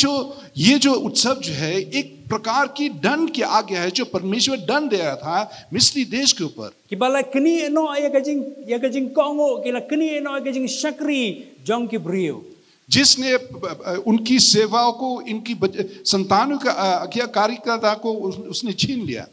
जो उत्सव जो है एक प्रकार की दंड की आज्ञा है जो परमेश्वर दंड दे रहा था मिस्री देश के ऊपर. Ki bala kini no ya ka jing kongo ki la kini no ka jing sakri jong ki brio. जिसने उनकी सेवाओं को इनकी संतानों का कार्यकर्ता को उसने छीन लिया.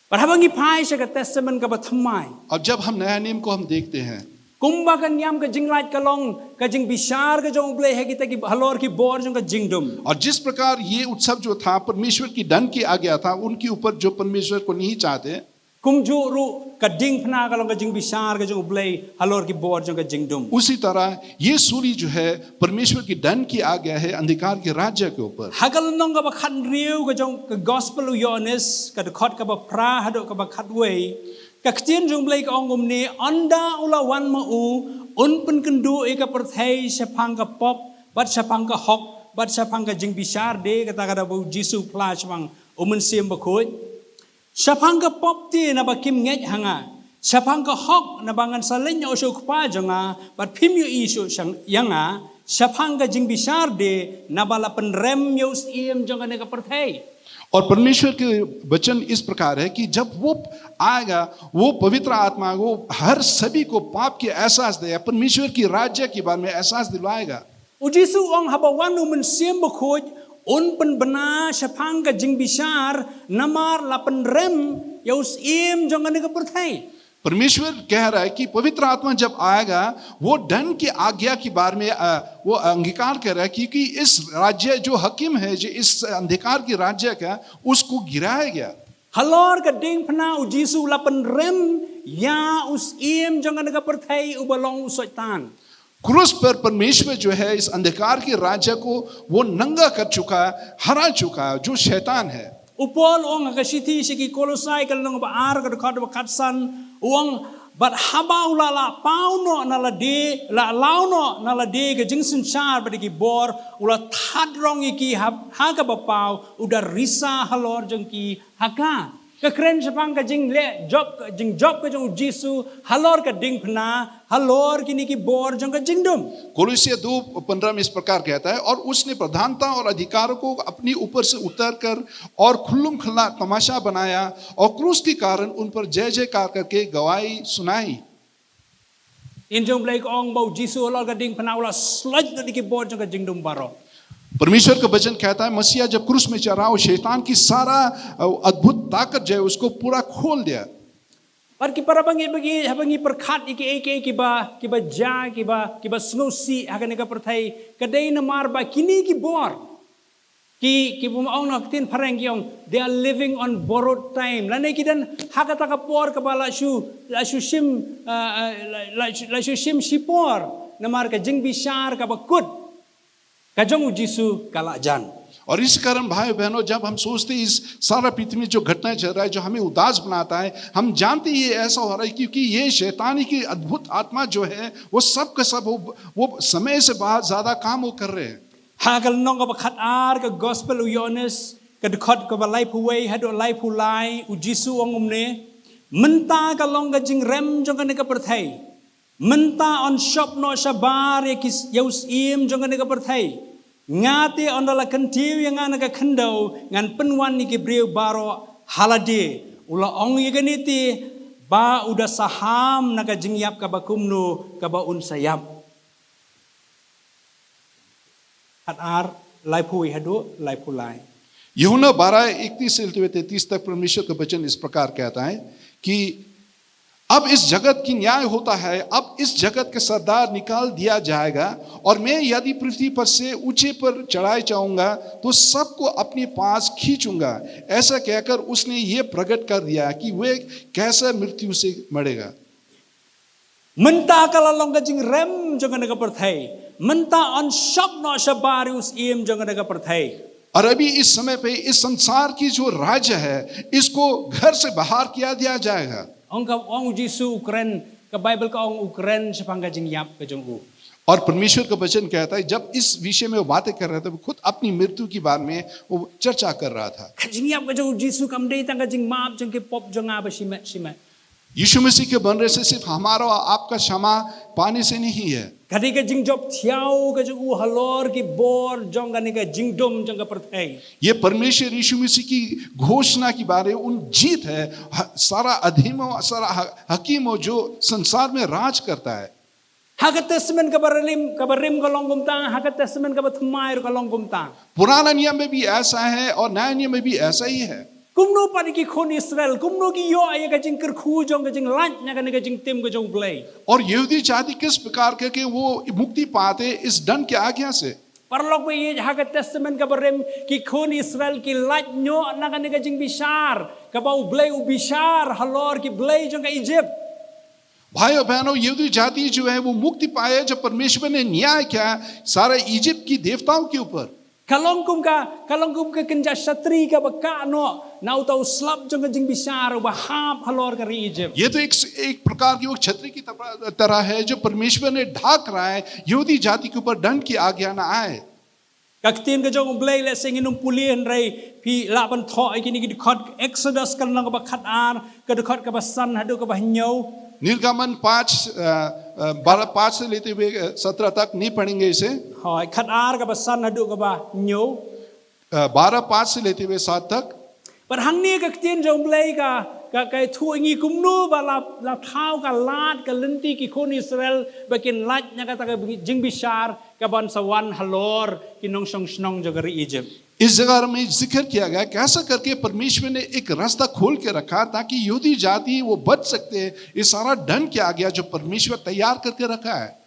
But habang ipai sa ka testament ka ba thamai. अब जब हम नया नियम को हम देखते हैं Kumba kan niam ka jing lat ka long ka jing bishar ka jong ublay hekita ki halor ki bor jong ka jingdom. और जिस प्रकार ये उत्सव जो था परमेश्वर की दंड की आज्ञा था उनके ऊपर जो परमेश्वर को नहीं चाहते, Kumju ru ka ding phna ka long ka jing bishar ka jong ublay halor ki bor jong ka jingdom. उसी तरह ये सूरी जो है परमेश्वर की दंड की आज्ञा है अंधकार के राज्य के ऊपर. Hagal nong ka ba khat riu ka jong ka gospel u yones ka de khot ka ba pra hado ka ba khat wei. Ka ktien jong blay ka ongum ni anda ula wan ma u un pen kendu e ka perthai sepang ka pop bat sepang ka hok bat sepang ka jing bishar de ka ta ka da bu jisu flash bang umen sim ba khoi. Sepang ka pop ti na ba kim nget hanga. Sepang ka hok na bangan salenya o so kpa jonga bat phim yu isu sang yanga. Sepang ka jing bishar de na bala pen rem yos iem jonga ne ka perthai. और परमेश्वर के वचन इस प्रकार है कि जब वो आएगा वो पवित्र आत्मा वो हर सभी को पाप की एहसास देगा, परमेश्वर की राज्य के बारे में एहसास दिलाएगा. Ujisu ong habawan umen sim ba khoj un pen bana sepang ka jing bishar namar la pen rem yos iem jonga ne ka perthai. परमेश्वर कह रहा है कि पवित्र आत्मा जब आएगा वो दंड की आज्ञा के बारे में वो अंगीकार कर रहा है क्योंकि इस राज्य जो हकीम है जो इस अंधकार की राज्य का उसको गिराया गया. Halor ka ding phna ujisu la pen rem ya us iem jonga ne ka perthai ubalong usaitan. क्रूस पर परमेश्वर जो है इस अंधकार के राज्य को वो नंगा कर चुका है, हरा चुका है जो शैतान है. Upol ong ka siti siki kolosai ka long ba ar ka khot ba khatsan ong but habau la pauno na la de la launo na la de ka jingsin char ba ki bor ula thadrong ki ha ka ba pau uda risa halor jong ki haka ka kren sapang ka jing le job ka jong jisu halor ka ding phna halor ki ni ki bor jong ka jingdom. कोलोसिया 2:15 में इस प्रकार कहता है और उसने प्रधानता और अधिकारों को अपनी ऊपर से उतर कर और खुल्लम खुल्ला तमाशा बनाया और क्रूस के कारण उन पर जय जयकार करके गवाही सुनाई. In jong blai ka ong bau jisu halor ka ding phna ula slaj da ki bor jong ka jingdom baro. परमेश्वर का वचन कहता है मसीहा जब क्रूस में चढ़ा और शैतान की सारा अद्भुत ताकत जो है उसको पूरा खोल दिया. Par ki para bagi habangi perkhat iki ba ja ki ba snosi hakan ka perthai kadai na mar ba kini ki bor ki bum ong nak tin parang yong they are living on borrowed time lanai kidan hakata ka por ka bala shu shim shipor na mar ka jing bishar ka ba kut ka jong jisu kala jan. और इस कारण भाई बहनों जब हम सोचते हैं इस सारा पृथ्वी में जो घटना चल रहा है जो हमें उदास बनाता है हम जानते हैं ये ऐसा हो रहा है क्योंकि ये शैतानी की अद्भुत आत्मा जो है वो सब का सब वो समय से बहुत ज्यादा काम वो कर रहे हैं. Hakal nong ka khat ar ka gospel u yones ka khot ka ba lai pu wei hado lai pu lai u jisu ong umne Menta ka long ka jing rem jong ka ne ka perthai. Menta on shop no shabar ya kis yaus im jong ka ne ka perthai. Ngati on dala kentiu yang ngana ka kendau ngan penwan ni ki breu baro halade. Ula ong ye ganiti ba udah saham naga jingyap ka bakumnu ka ba unsayap. Hatar lai pui hadu lai pulai. यूहन्ना 12:31 से 33 तक परमेश्वर का वचन इस प्रकार कहता है कि अब इस जगत की न्याय होता है, अब इस जगत के सरदार निकाल दिया जाएगा और मैं यदि पृथ्वी पर से ऊंचे पर चढ़ाए जाऊंगा तो सबको अपने पास खींचूंगा। ऐसा कहकर उसने ये प्रकट कर दिया कि वे कैसे मृत्यु से मरेगा। Menta kalalong ka jing rem jong ka ne ka perthai. Menta on shop no shabar us im jong ka ne ka perthai. और अभी इस समय पे इस संसार की जो राज्य है इसको घर से बाहर किया दिया जाएगा। Ong Jisu Ukraine ka Bible ka ong Ukraine sepang ka jing yap ka jong u. और परमेश्वर का वचन कहता है जब इस विषय में वो बातें कर रहा था, वो खुद अपनी मृत्यु के बारे में वो चर्चा कर रहा था। Ka jing yap ka jong Jisu kam dei tang ka jing map jong ke pop jong a ba simet. यीशु मसीह के बनने से सिर्फ हमारा और आपका क्षमा पाने से नहीं है। Kadi ka jing job thiau ka jong u halor ki bor jong ka ne ka jing dom jong ka perthai. ये परमेश्वर यीशु मसीह की घोषणा के बारे में उन जीत है सारा अधीमों सारा हकीमों जो संसार में राज करता है। Hakat testament ka barim ka long gumtang, hakat testament ka bathmai ka long gumtang. पुराना नियम में भी ऐसा है और नया नियम में भी ऐसा ही है। Kumno pa ki khon Israel, kumno ki yo ay ka jing kerkhu jong ka jing lunch na ka ne ka jing tim ka jong blay. और यहूदी जाति किस प्रकार के वो मुक्ति पाते इस दंड के आज्ञा से। Parlok pa ye hakat testament ka barim ki khon Israel ki lunch nyo na ka ne ka jing bishar, ka ba u blay u bishar halor ki blay jong ka Egypt. भाई और बहनों यहूदी जाति जो है वो मुक्ति पाए जब परमेश्वर ने न्याय किया सारे इजिप्ट की देवताओं के ऊपर। Kalong kum ka kenja satri ka baka no na utaw slap jong ka jing bishar u bahap halor ka ri Egypt. ये तो एक प्रकार की वो छतरी की तरह है जो परमेश्वर ने ढाक रहा है यहूदी जाति के ऊपर दंड की आज्ञा न आए। Kaktin ka jong blay le sing inum pulian ray pi laban tho ay kini ki khot Exodus kan lang ka ba khatar ka khot ka ba san hadu ka ba hnyo. निर्गमन 5:5 से लेते हुए 17 तक नहीं पढ़ेंगे इसे। Hoy khatar ka ba san hadu ka ba hnyo. 12:5 से लेते हुए 7 तक। But hang ni kaktin jong blay ka kai thu ngi kumnu ba la thau ka lat ka lenti ki khon Israel ba kin lat nya ka ta jing bishar ka ban sawan halor kinong song snong jong ka ri Egypt. इस जगह में जिक्र किया गया कैसा करके परमेश्वर ने एक रास्ता खोल के रखा ताकि यहूदी जाति वो बच सकते हैं। ये सारा दंड किया गया जो परमेश्वर तैयार करके रखा है।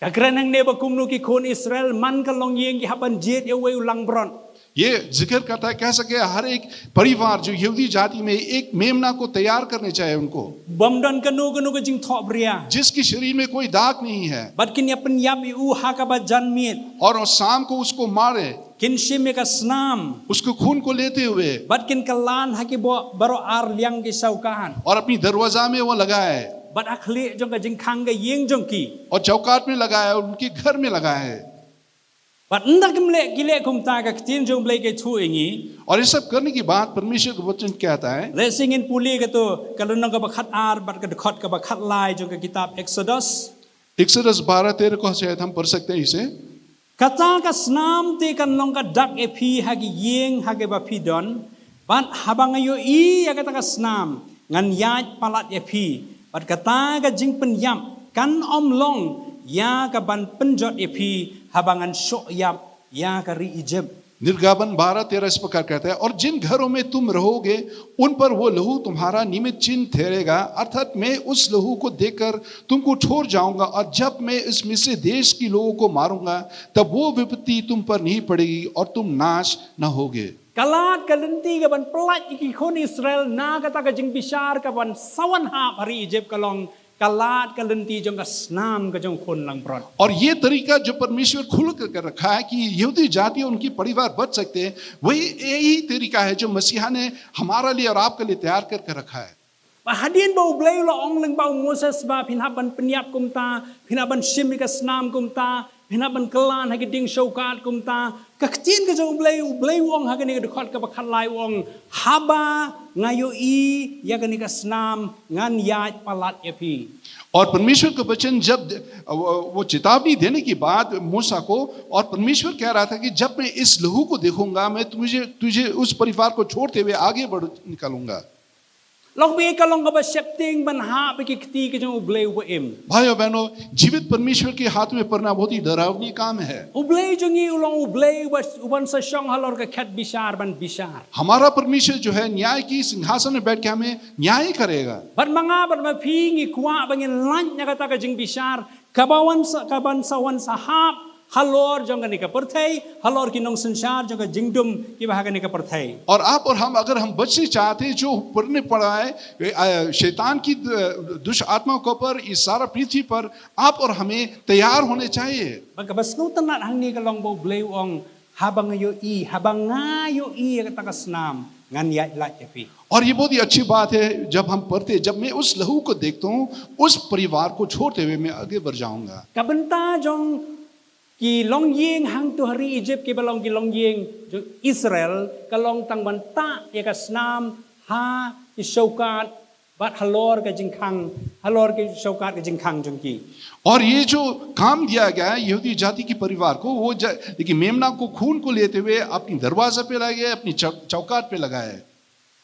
Kakran hang ne ba kumnu ki khon Israel man ka long yeng ki haban jet ye we ulang bron. ये जिक्र करता है कैसा कि हर एक परिवार जो यहूदी जाति में एक मेमना को तैयार करने चाहिए उनको Bamdan kanu ka jing tho bria. जिसकी शरीर में कोई दाग नहीं है Bat kin ya penyap u ha ka ba janmit. और शाम को उसको मारे Kin shim ka snam. उसको खून को लेते हुए Bat kin kalan ha ki bo baro ar liang ki saukahan. और अपनी दरवाजा में वो लगाए Bat akhli jong ka jing khang ka yeng jong ki. और चौकाट में लगाया और उनके घर में लगाए। Bat ndak mle gile kum ta ka tin jong blai ke thu ingi. और ये सब करने के बाद परमेश्वर का वचन कहता है Le singin puli ka to kalun ka ba khat ar bat ka khot ka ba khat lai jong ka kitab Exodus. Exodus 12:13 को शायद हम पढ़ सकते हैं इसे। Kata ka snam te kan long ka dak e phi ha ki yeng ha ke ba phi don. Bat habang ayo I ya kata ka snam ngan yat palat e phi. Bat kata ka jing penyam kan om long ya ka ban penjot e phi habangan syok yap ya ka ri Egypt. निर्गमन 12:13 इस प्रकार कहता है और जिन घरों में तुम रहोगे उन पर वो लहू तुम्हारा निमित्त चिन्ह ठहरेगा अर्थात मैं उस लहू को देखकर तुमको छोड़ जाऊंगा और जब मैं इस मिस्र देश के लोगों को मारूंगा तब वो विपत्ति तुम पर नहीं पड़ेगी और तुम नाश न होगे। Kalat ka lenti ka ban pelat ki khon Israel na kata ka jing bishar ka ban sawan ha hari Egypt ka long kalat ka lenti jong ka snam ka jong khon lang bron. और ये तरीका जो परमेश्वर खुल कर रखा है कि यहूदी जाति उनकी परिवार बच सकते हैं वही यही तरीका है जो मसीहा ने हमारा लिए और आपके लिए तैयार करके रखा है। Hadin bau blay lo ong leng bau Moses ba pinhaban penyap kum ta pinhaban shim ka snam kum ta Hina ban kelan hagi ding syaukat kumta kakcin ke jong blay wong hagi ni dekat ke bakat lai wong haba ngayo I ya gani ka snam ngan yaaj palat yapi. और परमेश्वर का वचन जब वो चेतावनी देने के बाद मूसा को, और परमेश्वर कह रहा था कि जब मैं इस लहू को देखूंगा मैं तुझे उस परिवार को छोड़ते हुए आगे बढ़ निकालूंगा. Lok bi ka long ka ba septing ban ha ba ki kti ke jong blay wo em. भाइयों बहनों, जीवित परमेश्वर के हाथ में पड़ना बहुत ही डरावनी काम है. Blay jong I ulong blay uban sa syong halor ka khat bishar ban bishar. हमारा परमेश्वर जो है न्याय की सिंहासन में बैठ के हमें न्याय करेगा. Ban manga ban ma phi ngi kwa bangin lan nya kata ka jing bishar kabawan sa kaban sawan sahab halor jong ka ni ka perthai halor ki nong sansar jong ka jingdum ki bah ka ni ka perthai. और आप और हम अगर हम बचने चाहते हैं, जो पढ़ने पड़ा है शैतान की दुष्ट आत्मा को पर इस सारा पृथ्वी पर आप और हमें तैयार होने चाहिए. Ban ka bas nu tanat hang ni ka long bo blay ong habang yo I habang ngayo I ka ta ka snam ngan ya la yapi. और ये बहुत ही अच्छी बात है जब हम पढ़ते हैं, जब मैं उस लहू को देखता हूँ उस परिवार को छोड़ते हुए मैं आगे बढ़ जाऊंगा. Ka benta jong ki long yeng hang tu hari Egypt ki balong ki long yeng jo Israel ka long tang banta ya ka snam ha ki shaukat bat halor ka jingkhang halor ki shaukat ka jingkhang jong ki. और ये जो काम दिया गया है यहूदी जाति के परिवार को, वो लेकिन मेमना को खून को लेते हुए अपनी दरवाजा पे लगाए, अपनी चौकाट पे लगाए.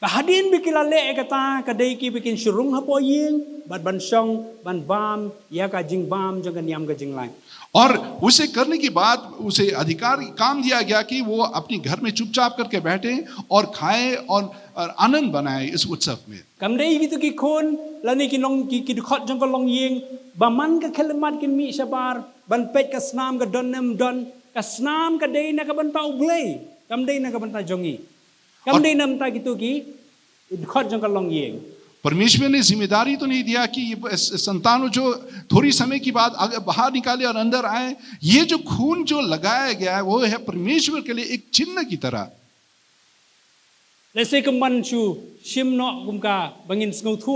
Hadin bikila le kata kadai ki bikin surung hapo yeng bat ban song ban bam ya ka jing bam jong ka niam ka jing lai. और उसे करने के बाद उसे अधिकार काम दिया गया कि वो अपने घर में चुपचाप करके बैठे और खाए और आनंद बनाए इस उत्सव में. Kamdai gitu ki kon lani ki long ki khot jong ka long yeng baman ka khelemat kin mi sabar ban pet ka snam ka don nem don ka snam ka dei na ka ban tau blay kamdai na ka ban ta jongi kamdai nam ta gitu ki khot jong ka long yeng. परमेश्वर ने जिम्मेदारी तो नहीं दिया कि ये संतानों जो थोड़ी समय के बाद बाहर निकाले और अंदर आए. ये जो खून जो लगाया गया है वो है परमेश्वर के लिए एक चिन्ह की तरह. Lese keman chu sim no kum ka bangin sngo thu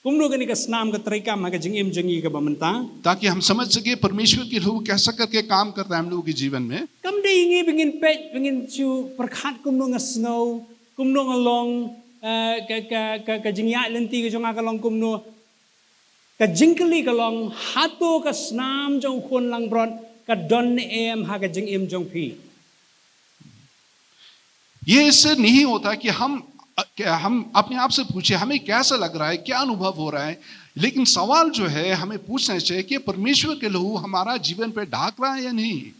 kum no gani ka snam ka traika ma ka jing im jangi ka bamanta. ताकि हम समझ सके परमेश्वर के लहू कैसा करके काम करता है हम लोगों के जीवन में. Kamdai ngi bangin pet bangin chu perkhat kum no nga snow kum no ngalong ka jingya lenti ka jonga ka long kum no ka jingkali ka long hato ka snam jong khon lang bron ka don em ha ka jing im jong phi. ये इससे नहीं होता कि हम अपने आप से पूछे हमें कैसा लग रहा है, क्या अनुभव हो रहा है. लेकिन सवाल जो है हमें पूछना चाहिए कि परमेश्वर के लहू हमारा जीवन पे ढाक रहा है या नहीं.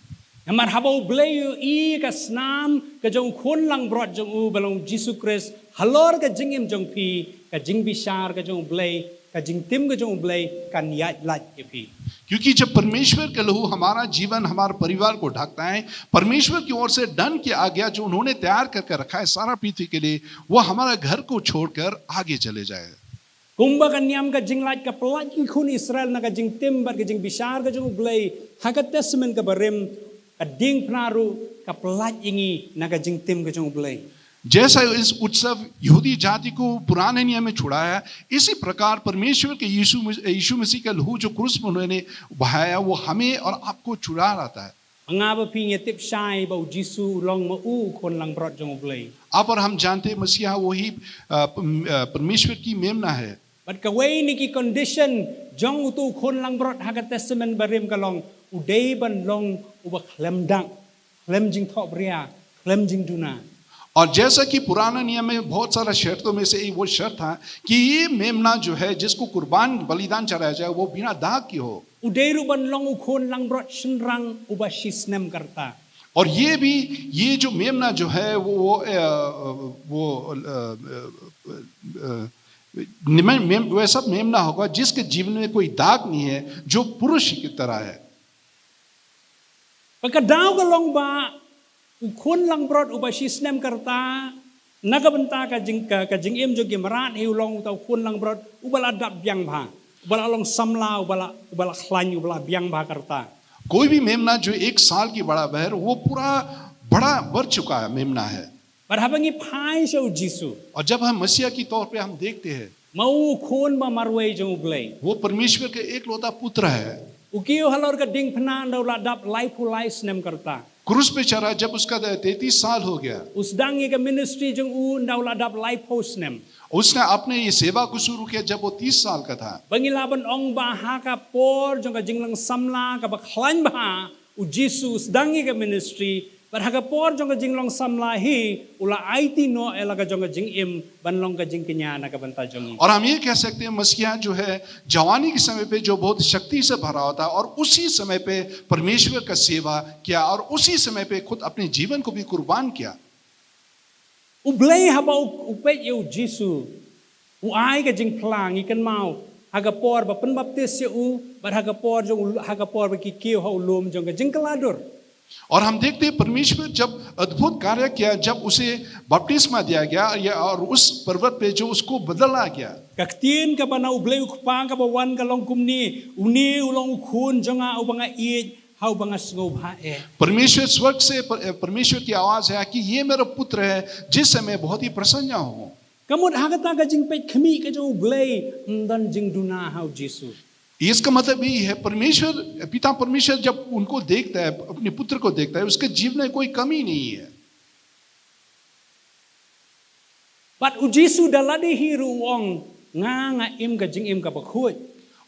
Amar habau blay I ka snam ka jong khon lang bron jong u balong Jesus Christ halor ka jing im jong phi ka jing bishar ka jong blay ka jing tim ka jong blay kan ya lat ke phi. क्योंकि जब परमेश्वर का लहू हमारा जीवन हमारे परिवार को ढकता है, परमेश्वर की ओर से दंड की आज्ञा जो उन्होंने तैयार करके रखा है सारा पृथ्वी के लिए, वो हमारा घर को छोड़कर आगे चले जाएगा. Kumba kan niam ka jing lat ka pelat ki khun Israel na ka jing tim bat ka jing bishar ka jong blay ha ka testament ka barim ka ding pnaru ka pelat ingi na ka jing tim ka jong blay. जैसा इस उत्सव यहूदी जाति को पुराने नियम में छुड़ाया, इसी प्रकार परमेश्वर के यीशु मसीह का लहू जो क्रूस पर उन्होंने बहाया वो हमें और आपको छुड़ा लाता है. Angaba pi nge tip shai bau Jisu long ma u khon lang brot jong blay. आप और हम जानते हैं मसीहा वही परमेश्वर की मेमना है. But ka way ni ki condition jong utu khon lang brot ha ka testament barim ka long udai ban long uba klem dang klem jing thop ria klem jing duna. और जैसा कि पुराना नियम में बहुत सारा शर्तों में से एक वो शर्त था कि ये मेमना जो है जिसको कुर्बान बलिदान चढ़ाया जाए वो बिना दाग की हो. Udai ru ban long u khon lang brot shenrang uba shisnem karta. और ये जो मेमना जो है वो वैसा मेमना होगा जिसके जीवन में कोई दाग नहीं है, जो पुरुष की तरह है. Pagkadaw ka long ba khon lang brot uba shisnem karta nagabanta ka jing im jo gimrat hiu long tau khon lang brot ubala dap byang bha ubala long samla ubala khlan ubala byang bha karta. कोई भी मेमना जो 1 साल की बड़ा बहर वो पूरा बड़ा बढ़ चुका है मेमना है. Barhabangi phai so Jisu और जब हम मसीहा की तौर पे हम देखते हैं mau khon ba marway jong blay वो परमेश्वर के एकलौता पुत्र है. Ukiu halor ka ding phenan daw ladap life life nem karta. क्रूस पे चढ़ा जब उसका 33 साल हो गया, Usdangi ka ministry jeng u daw ladap life post nem. उसने अपने ये सेवा को शुरू किया जब वो 30 साल का था। Bangilaban ong ba ha ka por jong ka jinglang samla ka ba khlan ba u Jesus dangi ka ministry but ha ka por jong ka jinglang samla hi ula IT no ela ka jong ka jing im banlong ka jing kenya na ka banta jong. और हम ये कह सकते हैं मसीहा जो है जवानी के समय पे जो बहुत शक्ति से भरा होता है और उसी समय पे परमेश्वर का सेवा किया और उसी समय पे खुद अपने जीवन को भी कुर्बान किया। U blay ha ba u pe u Jesus u ai ka jing plang ikan mau ha ka por ba pen baptis u but ha ka por jong ha ka por ba ki kiu ha ulum jong ka jing kaladur. और हम देखते हैं परमेश्वर जब अद्भुत कार्य किया, जब उसे बपतिस्मा दिया गया और उस पर्वत पे जो उसको बदला गया। Kaktin ka ba na ublay ukpang ka ba wan ka long kumni uni ulong ukhun jonga ubanga i hau banga sngau bha e. परमेश्वर स्वर्ग से परमेश्वर की आवाज है कि ये मेरा पुत्र है जिससे मैं बहुत ही प्रसन्न हूँ। Kamut hakata ka jing pet khmi ka jo ublay ndan jing duna hau Jesus. इसका मतलब यही है परमेश्वर पिता परमेश्वर जब उनको देखता है, अपने पुत्र को देखता है, उसके जीवन में कोई कमी नहीं है। But u Jesus daladi hiru wong nga im ka jing im ka ba khoi.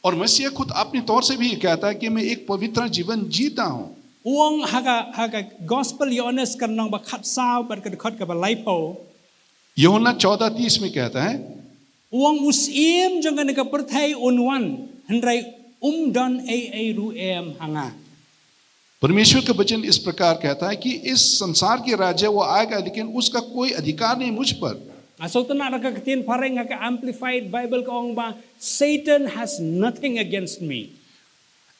और मसीह खुद अपने तौर से भी कहता है कि मैं एक पवित्र जीवन जीता हूँ। Wong haka gospel Yohanes kan nong ba khat sao ba ka khot ka ba laipo. यूहन्ना 14:30 में कहता है Wong usim jong ka ka perthai unwan hendrai dan a ru em hanga. परमेश्वर का वचन इस प्रकार कहता है कि इस संसार के राज्य वो आएगा लेकिन उसका कोई अधिकार नहीं मुझ पर। Asotana ka katin pareng ka amplified Bible ka ong ba Satan has nothing against me.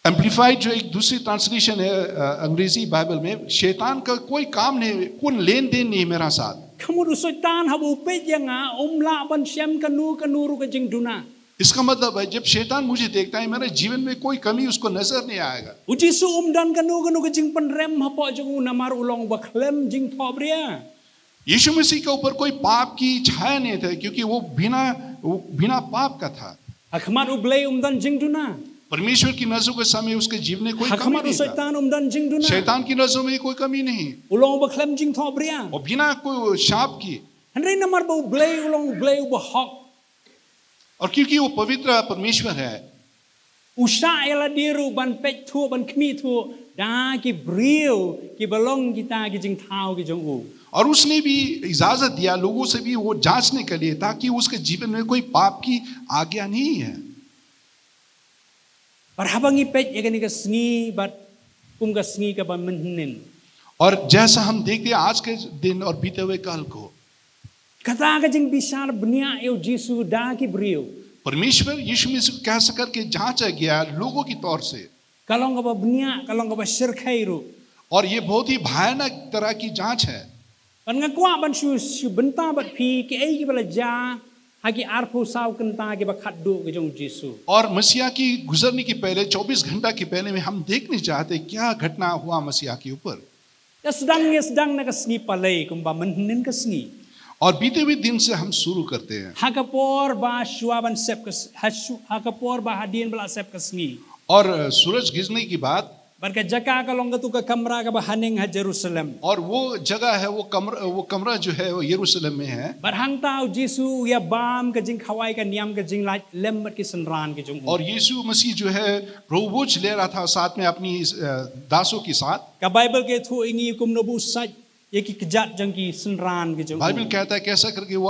Amplified जो एक दूसरी ट्रांसलेशन है अंग्रेजी बाइबल में, शैतान का कोई काम नहीं, कोई लेन देन नहीं मेरा साथ। Kamu Satan habu pe janga umla ban syam kanu ru ka jing duna. इसका मतलब है जब शैतान मुझे देखता है मेरे जीवन में कोई कमी उसको नजर नहीं आएगा। Uji su dan kanu ka jing pan rem hapo jong namar ulong ba klem jing thobria. यीशु मसीह के ऊपर कोई पाप की छाया नहीं था क्योंकि वो बिना पाप का था। Hakmat ublay dan jing duna. परमेश्वर की नजरों के सामने उसके जीवन में कोई कमी Hakmat नहीं था। Satan dan jing duna. शैतान की नजरों में कोई कमी नहीं Ulong ba klem jing thobria. और बिना कोई शाप की, Hendrai namar ba ublay ulong ublay ba hok. और क्योंकि वो पवित्र परमेश्वर है। Usha ela diru ban pet thu ban khmi thu da ki brio ki balong kita ki jing thau ki jong u. और उसने भी इजाजत दिया लोगों से भी वो जांचने के लिए ताकि उसके जीवन में कोई पाप की आज्ञा नहीं है। Parhabangi pet ya ka sngi bat kum ka sngi ka ban menhin. और जैसा हम देखते हैं आज के दिन और बीते हुए काल को, Kata ka jing bisar bnia eu Jisu da ki brio. परमेश्वर यीशु मसीह को कैसे करके जांचा गया लोगों की तौर से, Kalong ka ba bnia kalong ka ba sirkhairu. और ये बहुत ही भयानक तरह की जांच है। Ban nga kwa ban su benta bat phi ki ai ki bala ja ha ki arpho saw kanta ki ba khat do ki jong Jisu. और मसीहा की गुजरने के पहले 24 घंटा के पहले में हम देखने चाहते क्या घटना हुआ मसीहा के ऊपर। Ya sedang na ka sngi palay kum ba menhin ka sngi. और बीते हुए दिन से हम शुरू करते हैं Hakapor ba shuaban sep ka hakapor ba hadien bala sep ka sngi. और सूरज गिरने की बात, Barka jaka ka long tu ka kamra ka ba haning ha Jerusalem. और वो जगह है वो कमरा जो है वो यरूशलेम में है। Barhang tao Jisu ya bam ka jing khawai ka niam ka jing lai lembat ki sanran ki jong. और यीशु मसीह जो है रोबोच ले रहा था साथ में अपनी दासों के साथ। Ka Bible ke thu ingi kum nobu saj ye ki kejat jang ki sanran ki jong. Bible कहता है कैसा करके वो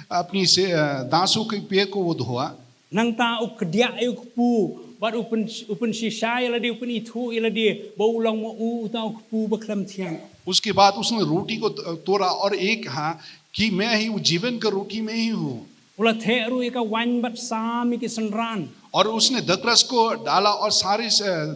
अपनी से दासों के पैर को वो धोआ। Nang ta u kedia u pu bat upen shisha ila di upen itu ila di bau long mo u ta pu ba klam thiang. उसके बाद उसने रोटी को तोड़ा और एक कहा कि मैं ही जीवन का रोटी मैं ही हूँ। Ula the ru ka wan bat sami ki sanran. और उसने दकरस को डाला और सारे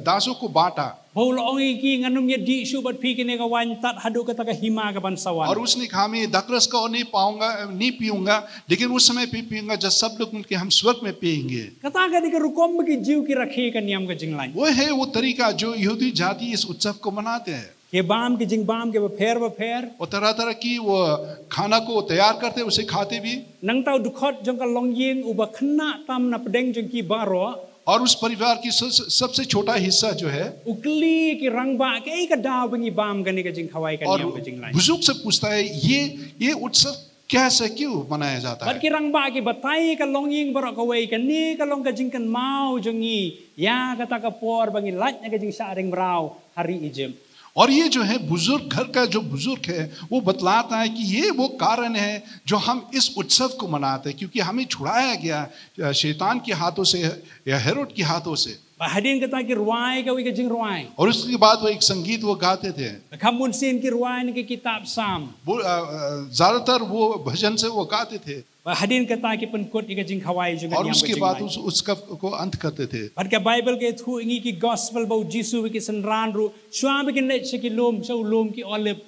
दासों को बांटा। Bau long ki nganum ye di su bat phi ki ne ka wan tat hadu ka ta ka hima ka ban sawan. और उसने कहा मैं दकरस को नहीं पाऊंगा नहीं पीऊंगा लेकिन उस समय पे पीऊंगा जब सब लोग मिलकर हम स्वर्ग में पिएंगे। Kata ka di ka rukom ki jiu ki rakhe ka niam ka jing lai. वो है वो तरीका जो यहूदी जाति इस उत्सव को मनाते हैं। Ke bam ki jing bam ke ba pher. और तरह तरह की वो खाना को तैयार करते उसे खाते भी। Nang tau dukhot jong ka long yin u ba khna tam na pedeng jong ki baro. और उस परिवार की सबसे छोटा हिस्सा जो है, ukli ki rangba ke ka daw bengi bam ka ni ka jing khawai ka और niam ka jing lai बुजुर्ग से पूछता है ये उत्सव कैसे क्यों मनाया जाता bat है? ki rangba ki batai ka long ying barok ka wei ka ni ka long ka jing kan mau jongi ya ka ta ka por bengi lat ka jing sa ring brau hari ijem और ये जो है बुजुर्ग, घर का जो बुजुर्ग है वो बतलाता है कि ये वो कारण है जो हम इस उत्सव को मनाते हैं, क्योंकि हमें छुड़ाया गया शैतान के हाथों से या हेरोद के हाथों से। hadin ka ta ki ruai ka wei ka jing ruai और उसके बाद वो एक संगीत वो गाते थे, kamun sin ki ruai ni ki kitab sam वो ज्यादातर वो भजन से वो गाते थे, hadin ka ta ki penkut ka jing khawai jong और niam ka उसके jing बाद lai उसका को अंत करते थे। Pat ka Bible ke thu ingi ki gospel bau Jisu ki sanran ru shwa bi ki net ki lom so lom ki olive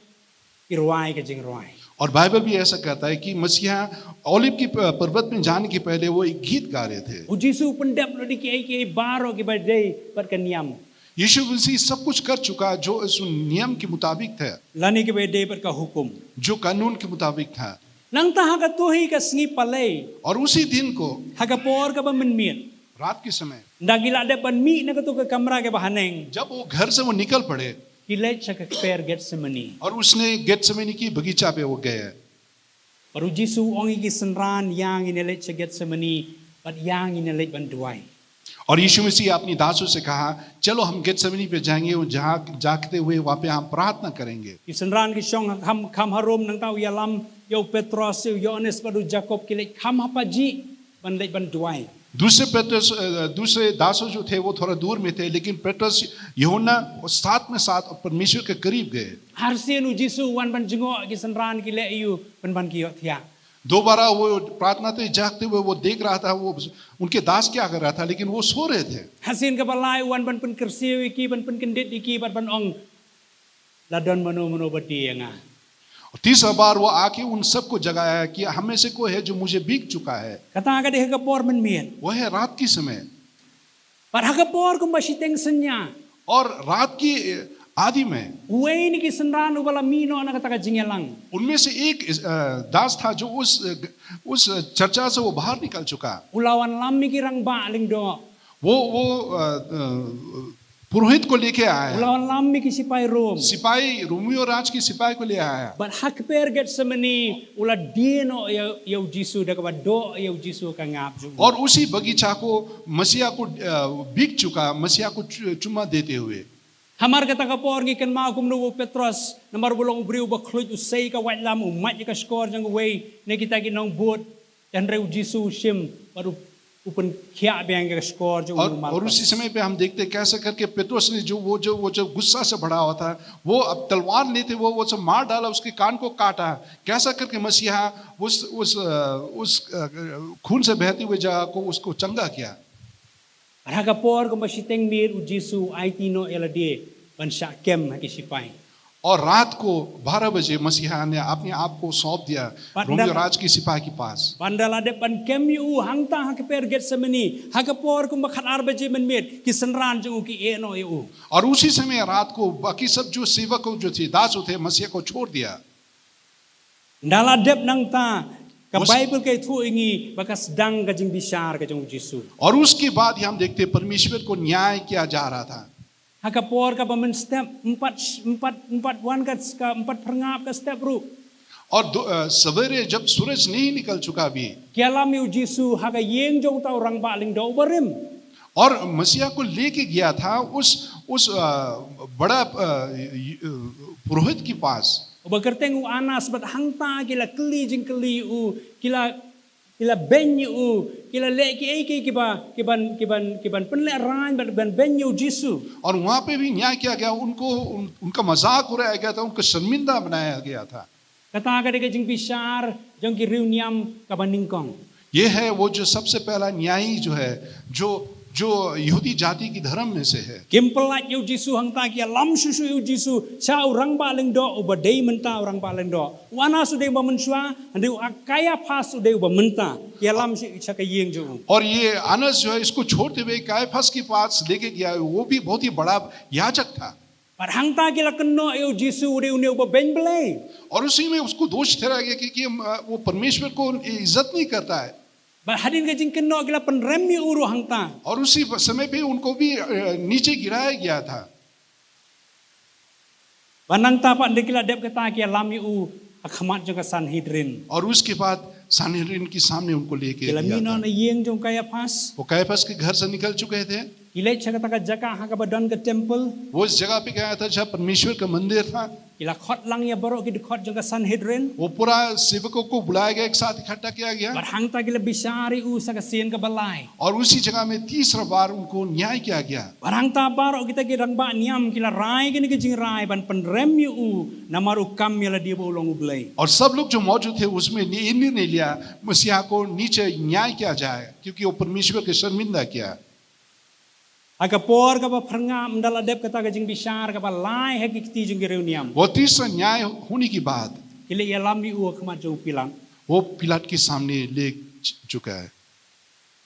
ki ruai ka jing ruai और बाइबल भी ऐसा कहता है कि मसीहा ओलिव की पर्वत में जाने के पहले वो एक गीत गा रहे थे। u Jisu pendap lo di ki baro ki badai pat ka niam यीशु मसीह सब कुछ कर चुका जो इस नियम के मुताबिक था, lani ki badai pat ka hukum जो कानून के मुताबिक था। nang ta ha ka tuhi ka sngi palai और उसी दिन को ha ka por ka ba min miet रात के समय dagila de ban mi na ka tu ka kamra ke bahaneng जब वो घर से वो निकल पड़े ki let sa ka per get semani और उसने गेतसेमनी की बगीचा पे वो गए, paru Jisu ongi ki sanran yang in let sa get semani pat yang in let ban duai और यीशु मसीह अपनी दासों से कहा चलो हम गेतसेमनी पे जाएंगे और जहाँ जागते हुए वहाँ पे हम प्रार्थना करेंगे। ki sanran ki shong kam harom nang tau yalam yo Petros yo Yohanes paru Jacob ki let kam hapaji ban let ban duai दूसरे दासों जो थे वो थोड़ा दूर में थे, लेकिन पेट्रस यूहन्ना साथ में साथ परमेश्वर के करीब गए। harsin u Jisu wan ban jengo ki sanran ki le yu ban ki thia दोबारा वो प्रार्थना तो जागते हुए वो देख रहा था वो उनके दास क्या कर रहा था, लेकिन वो सो रहे थे। harsin ka balai wan ban pen kersiu ki ban pen kendit ki ban ong ladon mano bati nga तीसरा बार वो आके उन सबको जगाया कि हम में से कोई है जो मुझे भीग चुका है। kata ka de ka por man mien वो है रात की समय, par ha ka por kum basiteng senya और रात की आदि में Uwe ni ki sanran u bala mino na kata ka jingelang उनमें से एक दास था जो उस चर्चा से वो बाहर निकल चुका। ulawan lam ki rang ba ling do वो पुरोहित को लेके आया, ulawan lam ki sipai rom सिपाही रोमियो राज की सिपाही को ले आया, but hak per get semani ula dino yo Jisu da ka ba do yo Jisu ka ngap ju और उसी बगीचा को मसीहा को बिक चुका, मसीहा को चुम्मा देते हुए। hamar kata ka por ngi kan ma kum no Petros namar bulong briu ba khluj u sei ka wat lam u mat ka skor jang wei ne kita ki nong bot dan reu Jisu shim baru upen khia bang ka skor ju और उसी समय पे हम देखते कैसे करके पेट्रोस ने जो गुस्सा से भरा हुआ था वो अब तलवार लेते वो सब मार डाला, उसके कान को काटा। कैसा करके मसीहा उस खून से बहती हुई जगह को उसको चंगा किया। Raga por ko masiteng mir u Jisu aitino elade bansa kem ki sipai और रात को 12 बजे मसीहा ने अपने आप को सौंप दिया रोमियो राज की सिपाही के पास। pandala de pan kem yu hangta hak per get semani hak por ko makhat ar baje men mit ki sanran ju ki eno yu और उसी समय रात को बाकी सब जो सेवक जो थे दास थे मसीहा को छोड़ दिया। ndala dep nang ta ka Bible ke thu ingi bakas dang ka jing bisar ka jong Jisu और उसके बाद ही हम देखते परमेश्वर को न्याय किया जा रहा था। hak por ka pamen step empat wan ka empat perngap ka step ru और सवेरे जब सूरज नहीं निकल चुका भी ki alam yu Jisu hak yeng jong tau rang ba ling do barim और मसीहा को लेके गया था उस बड़ा पुरोहित के पास। Ubakerteng u anas bat hangta kila kli jing kli u kila ben u kila le ki kiban penle ran bat ben ben yu Jisu और वहां पे भी न्याय किया गया, उनका मजाक उड़ाया गया था, उनको शर्मिंदा बनाया गया था। kata ka de jing bisar jong ki reuniam ka baningkong ये है वो जो सबसे पहला न्यायी जो है जो यहूदी जाति की धर्म में से है। kimpelat yu Jisu hangta ki lam susu yu Jisu sa orang ba leng do u badai menta orang ba leng do wana su de ba mensua ande akaya pas u de ba menta ki lam sa ka yeng jo और ये अनस जो है इसको छोड़ते हुए कायफस के पास लेके गया, वो भी बहुत ही बड़ा याजक था। par hangta ki la kenno yu Jisu u de u ba ben belai और उसी में उसको दोष ठहराया गया कि वो परमेश्वर को इज्जत नहीं करता है। Ba hadin ka jing kenok gila penremi uru hangta. और उसी समय पे उनको भी नीचे गिराया गया था। Banang tapak dekila dep kata kia lami u akhamat jong ka Sanhedrin. और उसके बाद सानेहरीन के सामने उनको लेके Kila गया mino था। na yeng jong kaya pas. वो कैफस के घर से निकल चुके थे। Kila cakap taka jaka haka badan ke temple. वो इस जगह पे गया था जहाँ परमेश्वर का मंदिर था। Kila khot lang ya barok ki khot jong ka Sanhedrin. वो पूरा सेवकों को बुलाया गया, एक साथ इकट्ठा किया गया Bar hangta kila bisari u sa ka sien ka balai. और उसी जगह में तीसरा बार उनको न्याय किया गया। Barang tabar o kita kirang ba niam kila rai kini kijing rai ban penrem yu namaru kam yala dia bolong ublay. और सब लोग जो मौजूद थे उसमें ये निर्णय लिया मसीहा को नीचे न्याय किया जाए क्योंकि वो परमेश्वर के शर्मिंदा किया। Aga por ka ba prangam dala dep kata kijing bisar ka ba lai he kiti jing kireu niam. वो तीसरा न्याय होने के बाद Kila ya lami u khama jo pilang. वो पिलात के सामने ले चुका है।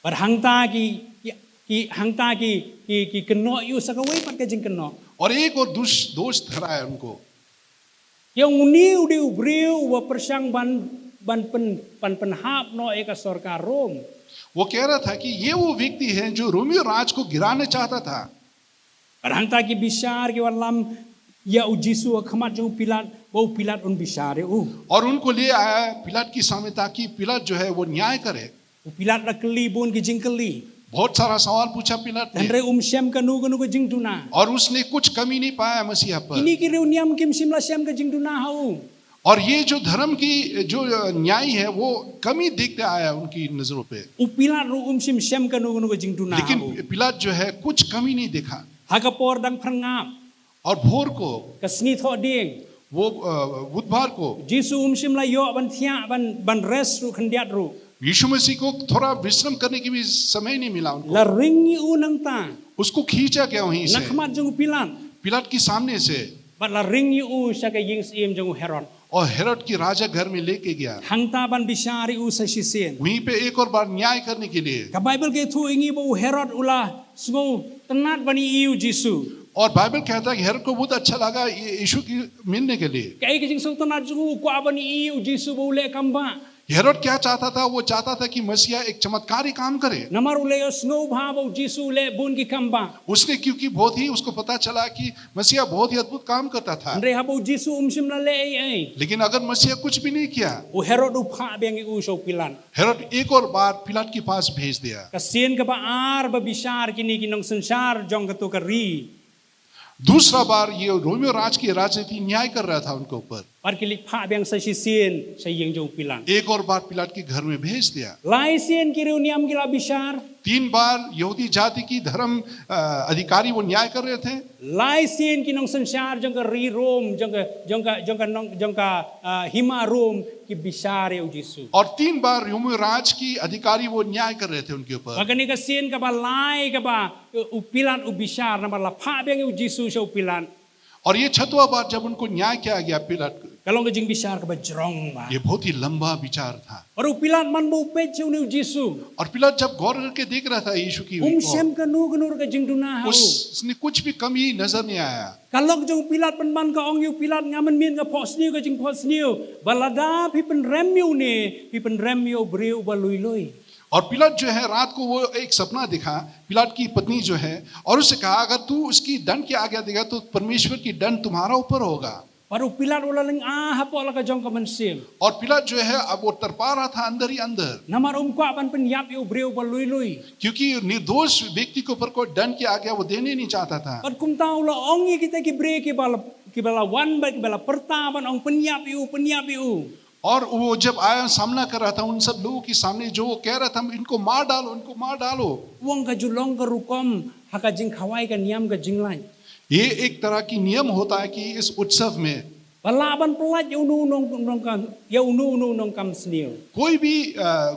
Bar hangta ki hangta ki keno yu sa ka wei pat kijing keno. और एक और दोष धरा है उनको। Yang uniu di ubriu wa persang ban penhap no eka sarkar Rom. वो कह रहा था कि ये वो व्यक्ति है जो रोमियो राज को गिराना चाहता था। Barangta ki bisar ki walam ya u Jisu khamat jong pilat wo pilat un bisar u. और उनको ले आया पिलात के सामने ताकि पिलात जो है वो न्याय करे। U pilat la keli bun ki jing keli. बहुत सारा सवाल पूछा पिलात ने Andre syam kanu ka jing duna. और उसने कुछ कमी नहीं पाया मसीहा पर। Ini ki riu niam kim sim la syam ka jing duna hau. और ये जो धर्म की जो न्याय है वो कमी देखते आया उनकी नजरों पे। U pilat ru sim syam kanu ka jing duna hau. लेकिन पिलात जो है कुछ कमी नहीं देखा। Hakapor dang prangap और भोर को ka sni tho ding. वो बुधवार को Jisu sim la yo ban thia ban res ru khandiat ru. यीशु मसीह को थोड़ा विश्राम करने की भी समय नहीं मिला उनको। La ringi u nang ta. उसको खींचा गया वहीं से Nakhamat jong pilat. पिलात के सामने से Bat la ringi u sa ka ying sim jong Herod. और हेरोड की राजा घर में लेके गया। Hangta ban bisari u sa sisien. वहीं पे एक और बार न्याय करने के लिए। Ka Bible ke thu ingi bo Herod ula sngo tenat bani iu Jisu. और बाइबल कहता है कि हेरोड को बहुत अच्छा लगा यीशु की मिलने के लिए। Kai ke jing so tenat ju ko bani iu Jisu bo le kamba. Herod क्या चाहता था? वो चाहता था कि मसीहा एक चमत्कारी काम करे। Namar ule sngo bha bo Jisu le bun ki kamba. उसने क्योंकि बहुत ही उसको पता चला कि मसीहा बहुत ही अद्भुत काम करता था। Andre ha bo Jisu sim la le ai. लेकिन अगर मसीहा कुछ भी नहीं किया, U Herod u pha beng u so pilan. Herod एक और बार पिलात के पास भेज दिया। Ka sien ka ba ar ba bisar kini kinong sansar jong ka to ka ri. दूसरा बार ये रोमियो राज की राजनीति न्याय कर रहा था उनके ऊपर। Par kilik pha beng sa sisien sa yeng jong pilan. एक और बार पिलात के घर में भेज दिया। Lai sien ki reuniam gila bisar. 3 बार यहूदी जाति की धर्म अधिकारी वो न्याय कर रहे थे। Lai sien kinong sansar jong ka ri Rom jong ka hima Rom ki bisar u Jisu. और 3 बार रोमियो राज की अधिकारी वो न्याय कर रहे थे उनके ऊपर। Magani ka sien ka ba lai ka ba upilan ubisar na ba la pha beng u Jisu sa upilan. और ये 6वां बार जब उनको न्याय किया गया पिलात को, Kalong ka jing bisar ka ba jrong ba. ये बहुत ही लंबा विचार था। Or upilan man bo pet sa u Jisu. और पिलात जब गौर करके देख रहा था यीशु की Syam ka nu ka jing duna hau. उसने कुछ भी कमी नजर नहीं आया। Kalong jong pilat pan man ka ong yu pilat ngaman min ka pos niu ka jing pos niu. Balada pi pen rem yu ne pi pen rem yu breu ba lui lui. और पिलात जो है रात को वो एक सपना दिखा, पिलात की पत्नी जो है, और उससे कहा अगर तू उसकी दंड की आज्ञा देगा तो परमेश्वर की दंड तुम्हारा ऊपर होगा। Paru pilat ula ling hapo la ka jong ka mansim. और पिलात जो है अब वो तरपा रहा था अंदर ही अंदर, Namar kwa ban pen yap yu breu ba lui lui. क्योंकि निर्दोष व्यक्ति के ऊपर कोई दंड की आज्ञा वो देने नहीं चाहता था। Pat kum tau la ong yi kita ki bre ki bala wan ba ki bala perta ban ong pen yap yu. और वो जब आया सामना कर रहा था उन सब लोगों के सामने, जो वो कह रहा था इनको मार डालो। Wong ka julong ka rukom haka jing khawai ka niam ka jing lai. ये एक तरह की नियम होता है कि इस उत्सव में Bala ban pelat yu nu nong kam snil. कोई भी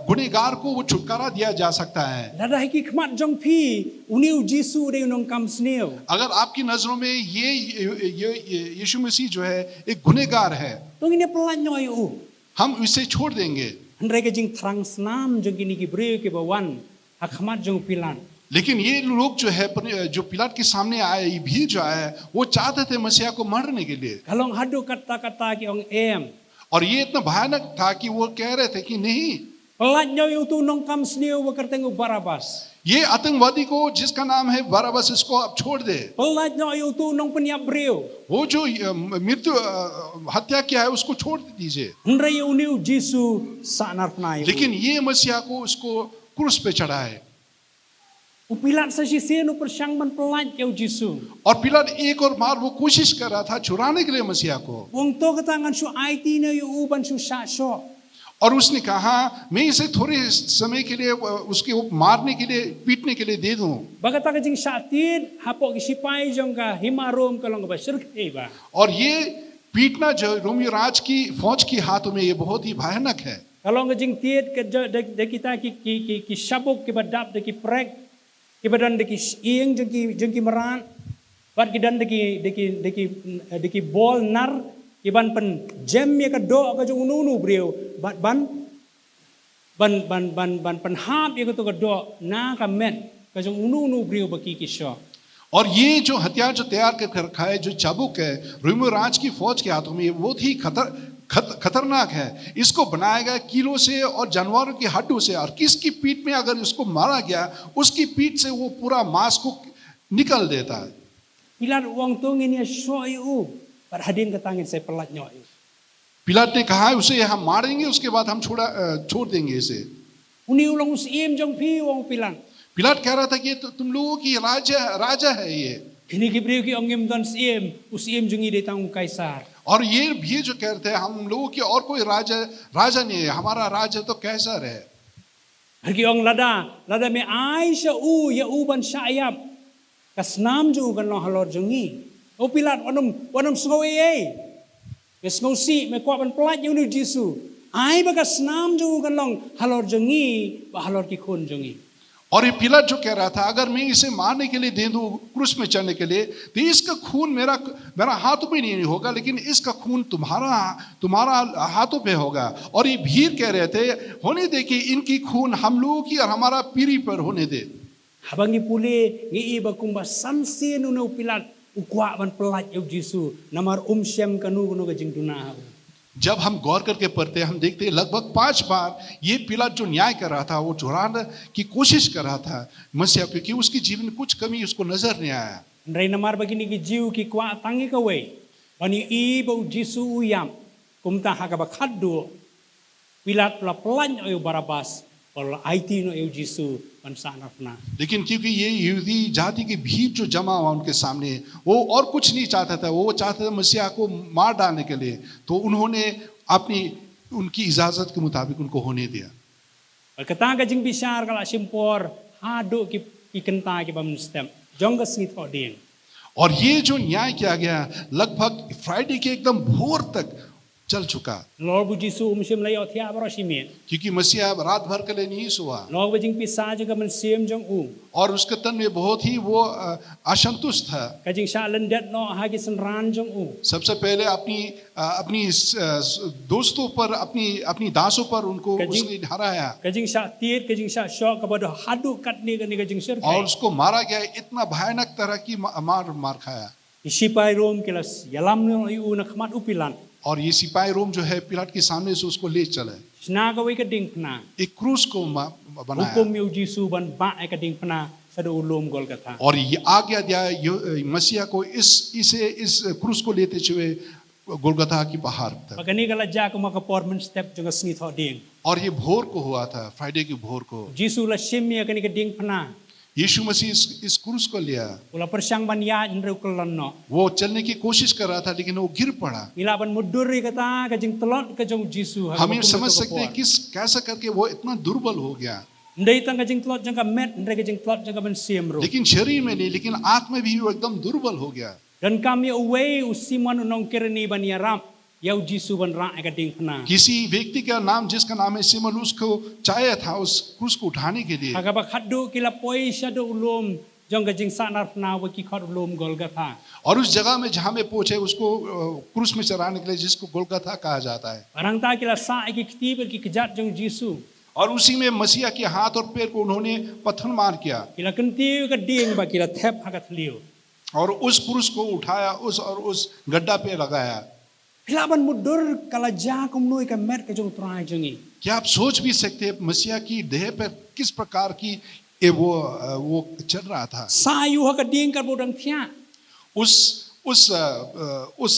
गुनहगार को वो छुटकारा दिया जा सकता है। Dada hiki khmat jong pi uniu Jisu de nong kam snil. अगर आपकी नजरों में ये यीशु मसीह जो है एक गुनहगार है, Tong ini pelat nyoy u. हम इसे छोड़ देंगे। Andre ka jing trang snam jong kini ki bre ki bawan hak khmat jong pilan. लेकिन ये लोग जो है जो पिलात के सामने आए, ये भीड़ जो आया वो चाहते थे मसीहा को मारने के लिए। Kalong hadu kata-kata ki ong em. और ये इतना भयानक था कि वो कह रहे थे कि नहीं, Pelatnya itu nong kam sniu wakartengu Barabas. ये आतंकवादी को जिसका नाम है बराबस, इसको आप छोड़ दे। Pelatnya itu nong penyabriu. वो जो मृत्यु हत्या किया है उसको छोड़ दीजिए, Henry uniu Jisu sanar nai. लेकिन ये मसीहा को उसको क्रूस पे चढ़ा है। Upilat sa sisino persyangman pelat yau Jisu. और पिलात एक और बार वो कोशिश कर रहा था छुड़ाने के लिए मसीहा को, Wong to katangan su IT na yu uban su sasyo. और उसने कहा मैं इसे थोड़े समय के लिए उसके मारने के लिए, पीटने के लिए दे दूं। Bagata ka jing satin hapok isipay jong ka himarom ka lang ba sirkay ba. और ये पीटना जो रोमियो राज की फौज की हाथों में ये बहुत ही भयानक है। Kalau ka jing tiet ka de kita ki sabok ki badap de ki prek ki badan de ki ieng jeng ki meran bat ki dan de ki bol nar ki ban pen jam ya ka do ka jong unu breu bat ban pen hap ya ka to ka do na ka met ka jong unu breu ba ki sho. और ये जो हथियार जो तैयार कर रखा है, जो चाबुक है रोमियो राज की फौज के हाथों में, ये बहुत ही खतरनाक है। इसको बनाया गया कीलों से और जानवरों की हड्डियों से, और किसकी पीठ में अगर इसको मारा गया उसकी पीठ से वो पूरा मांस को निकल देता है। Pilat wong to ngini sho yu bat hadin ka tangin sai pelat nyo yu. पिलात ने कहा है उसे हम मारेंगे, उसके बाद हम छोड़ देंगे इसे। Uni ulang usim jong pi wong pilan. पिलात कह रहा था कि तुम लोगों की राजा है ये, Kini ki breu ki ongem don sim usim jong ide tang kaisar. और ये जो कहते हैं हम लोगों की और कोई राजा नहीं है, हमारा राजा तो कैसर है। Harki ong lada me ai sha u ya u ban syayap. Kasnam ju kan lo halor jongi. O pilat wanum snow ye. Me snow si me kwa ban pelat yu ni Jisu. Ai ba kasnam ju kan long halor jongi ba halor ki khon jongi. और ये पिलात जो कह रहा था अगर मैं इसे मारने के लिए दे दूं, क्रूस में चढ़ने के लिए, तो इसका खून मेरा हाथों पे नहीं होगा, लेकिन इसका खून तुम्हारा हाथों पे होगा। और ये भीड़ कह रहे थे होने दे कि इनकी खून हम लोगों की और हमारा पीढ़ी पर होने दे। Habangi puli ngi iba kumba samsin unu pilat ukwa ban pelat yu Jisu namar syam kanu ka jing dunah. जब हम गौर करके पढ़ते हैं हम देखते हैं लगभग 5 बार ये पिलात जो न्याय कर रहा था, वो छुड़ाने की कोशिश कर रहा था मसीहा को, कि उसकी जीवन में कुछ कमी उसको नजर नहीं आया। Ndray namar bagini ki jiu ki kwa tangi ka we. Bani iba Jisu uyam kumta hakaba khaddu pilat la pelan yu Barabas or IT no yu Jisu ban sanafna. लेकिन क्योंकि ये यहूदी जाति की भीड़ जो जमा हुआ उनके सामने, वो और कुछ नहीं चाहता था, वो चाहता था मसीहा को मार डालने के लिए, तो उन्होंने उनकी इजाजत के मुताबिक उनको होने दिया। Kata ka jing bisar kala simpor hadu ki kenta ki bam stem jong ka snit ho ding. और ये जो न्याय किया गया लगभग फ्राइडे के एकदम भोर तक चल चुका, Lord bu Jisu sim lai othia baro simen. क्योंकि मसीहा रात भर के लिए नहीं सोआ, Lord bu jing pisa jong ka man sim jong u. और उसके तन में बहुत ही वो असंतुष्ट था। Ka jing sha len det no ha ki san ran jong u. सबसे पहले अपनी दोस्तों पर, अपनी दासों पर उनको उसने हराया, Ka jing sha tiet ka jing sha shok ka bodo hadu kat ni ka jing sir. और उसको मारा गया। इतना भयानक तरह की मार खाया। Isipai rom kilas yalam no yu na khmat upilan. और ये सिपाही रोम जो है पिलात के सामने से उसको ले चले, Sna ka we ka ding pna. एक क्रूस को बनाया, Hukum yu Jisu ban ba ka ding pna sa do ulum Golgotha. और ये आज्ञा दिया मसीहा को इस क्रूस को लेते हुए गोलगथा की पहाड़ तक। Pagani kala ja ko makaporman step jong snit ho ding. और ये भोर को हुआ था, फ्राइडे की भोर को Jisu la simya kani ka ding pna. यीशु मसीह इस क्रूस को लिया। Ula persyang ban ya nreu kelan no. वो चलने की कोशिश कर रहा था लेकिन वो गिर पड़ा। Ila ban muduri kata ka jing telot ka jong Jisu. हम ये समझ सकते हैं कैसा करके वो इतना दुर्बल हो गया, Ndai tang ka jing telot jong ka met ndai ka jing telot jong ka ban sim ro. लेकिन शरीर में नहीं, लेकिन आत्मा भी वो एकदम दुर्बल हो गया। Dan kami away usimon unong kirani ban yaram yau Jisu ban ra ka ding pna. किसी व्यक्ति का नाम जिसका नाम है सिमोन, उसको चाहिए था उस क्रूस को उठाने के लिए, Agaba khaddu kila poi shadu ulum jong ka jing sanar pna wa ki khot ulum Golgotha. और उस जगह में जहां में पहुंचे उसको क्रूस में चढ़ाने के लिए, जिसको गोलगथा कहा जाता है। Barang ta kila sa ki ktiber ki kejat jong Jisu. और उसी में मसीहा के हाथ और पैर को उन्होंने पत्थर मार किया, Kila kentiu ka ding ba kila thep ha ka thliu. और उस क्रूस को उठाया उस गड्ढा पे लगाया। Hilaban mudur kala ja kum noi ka met ka jong trai jengi. क्या आप सोच भी सकते हैं मसीहा की देह पर किस प्रकार की वो चल रहा था। Sa yu ha ka ding ka bodang thia. उस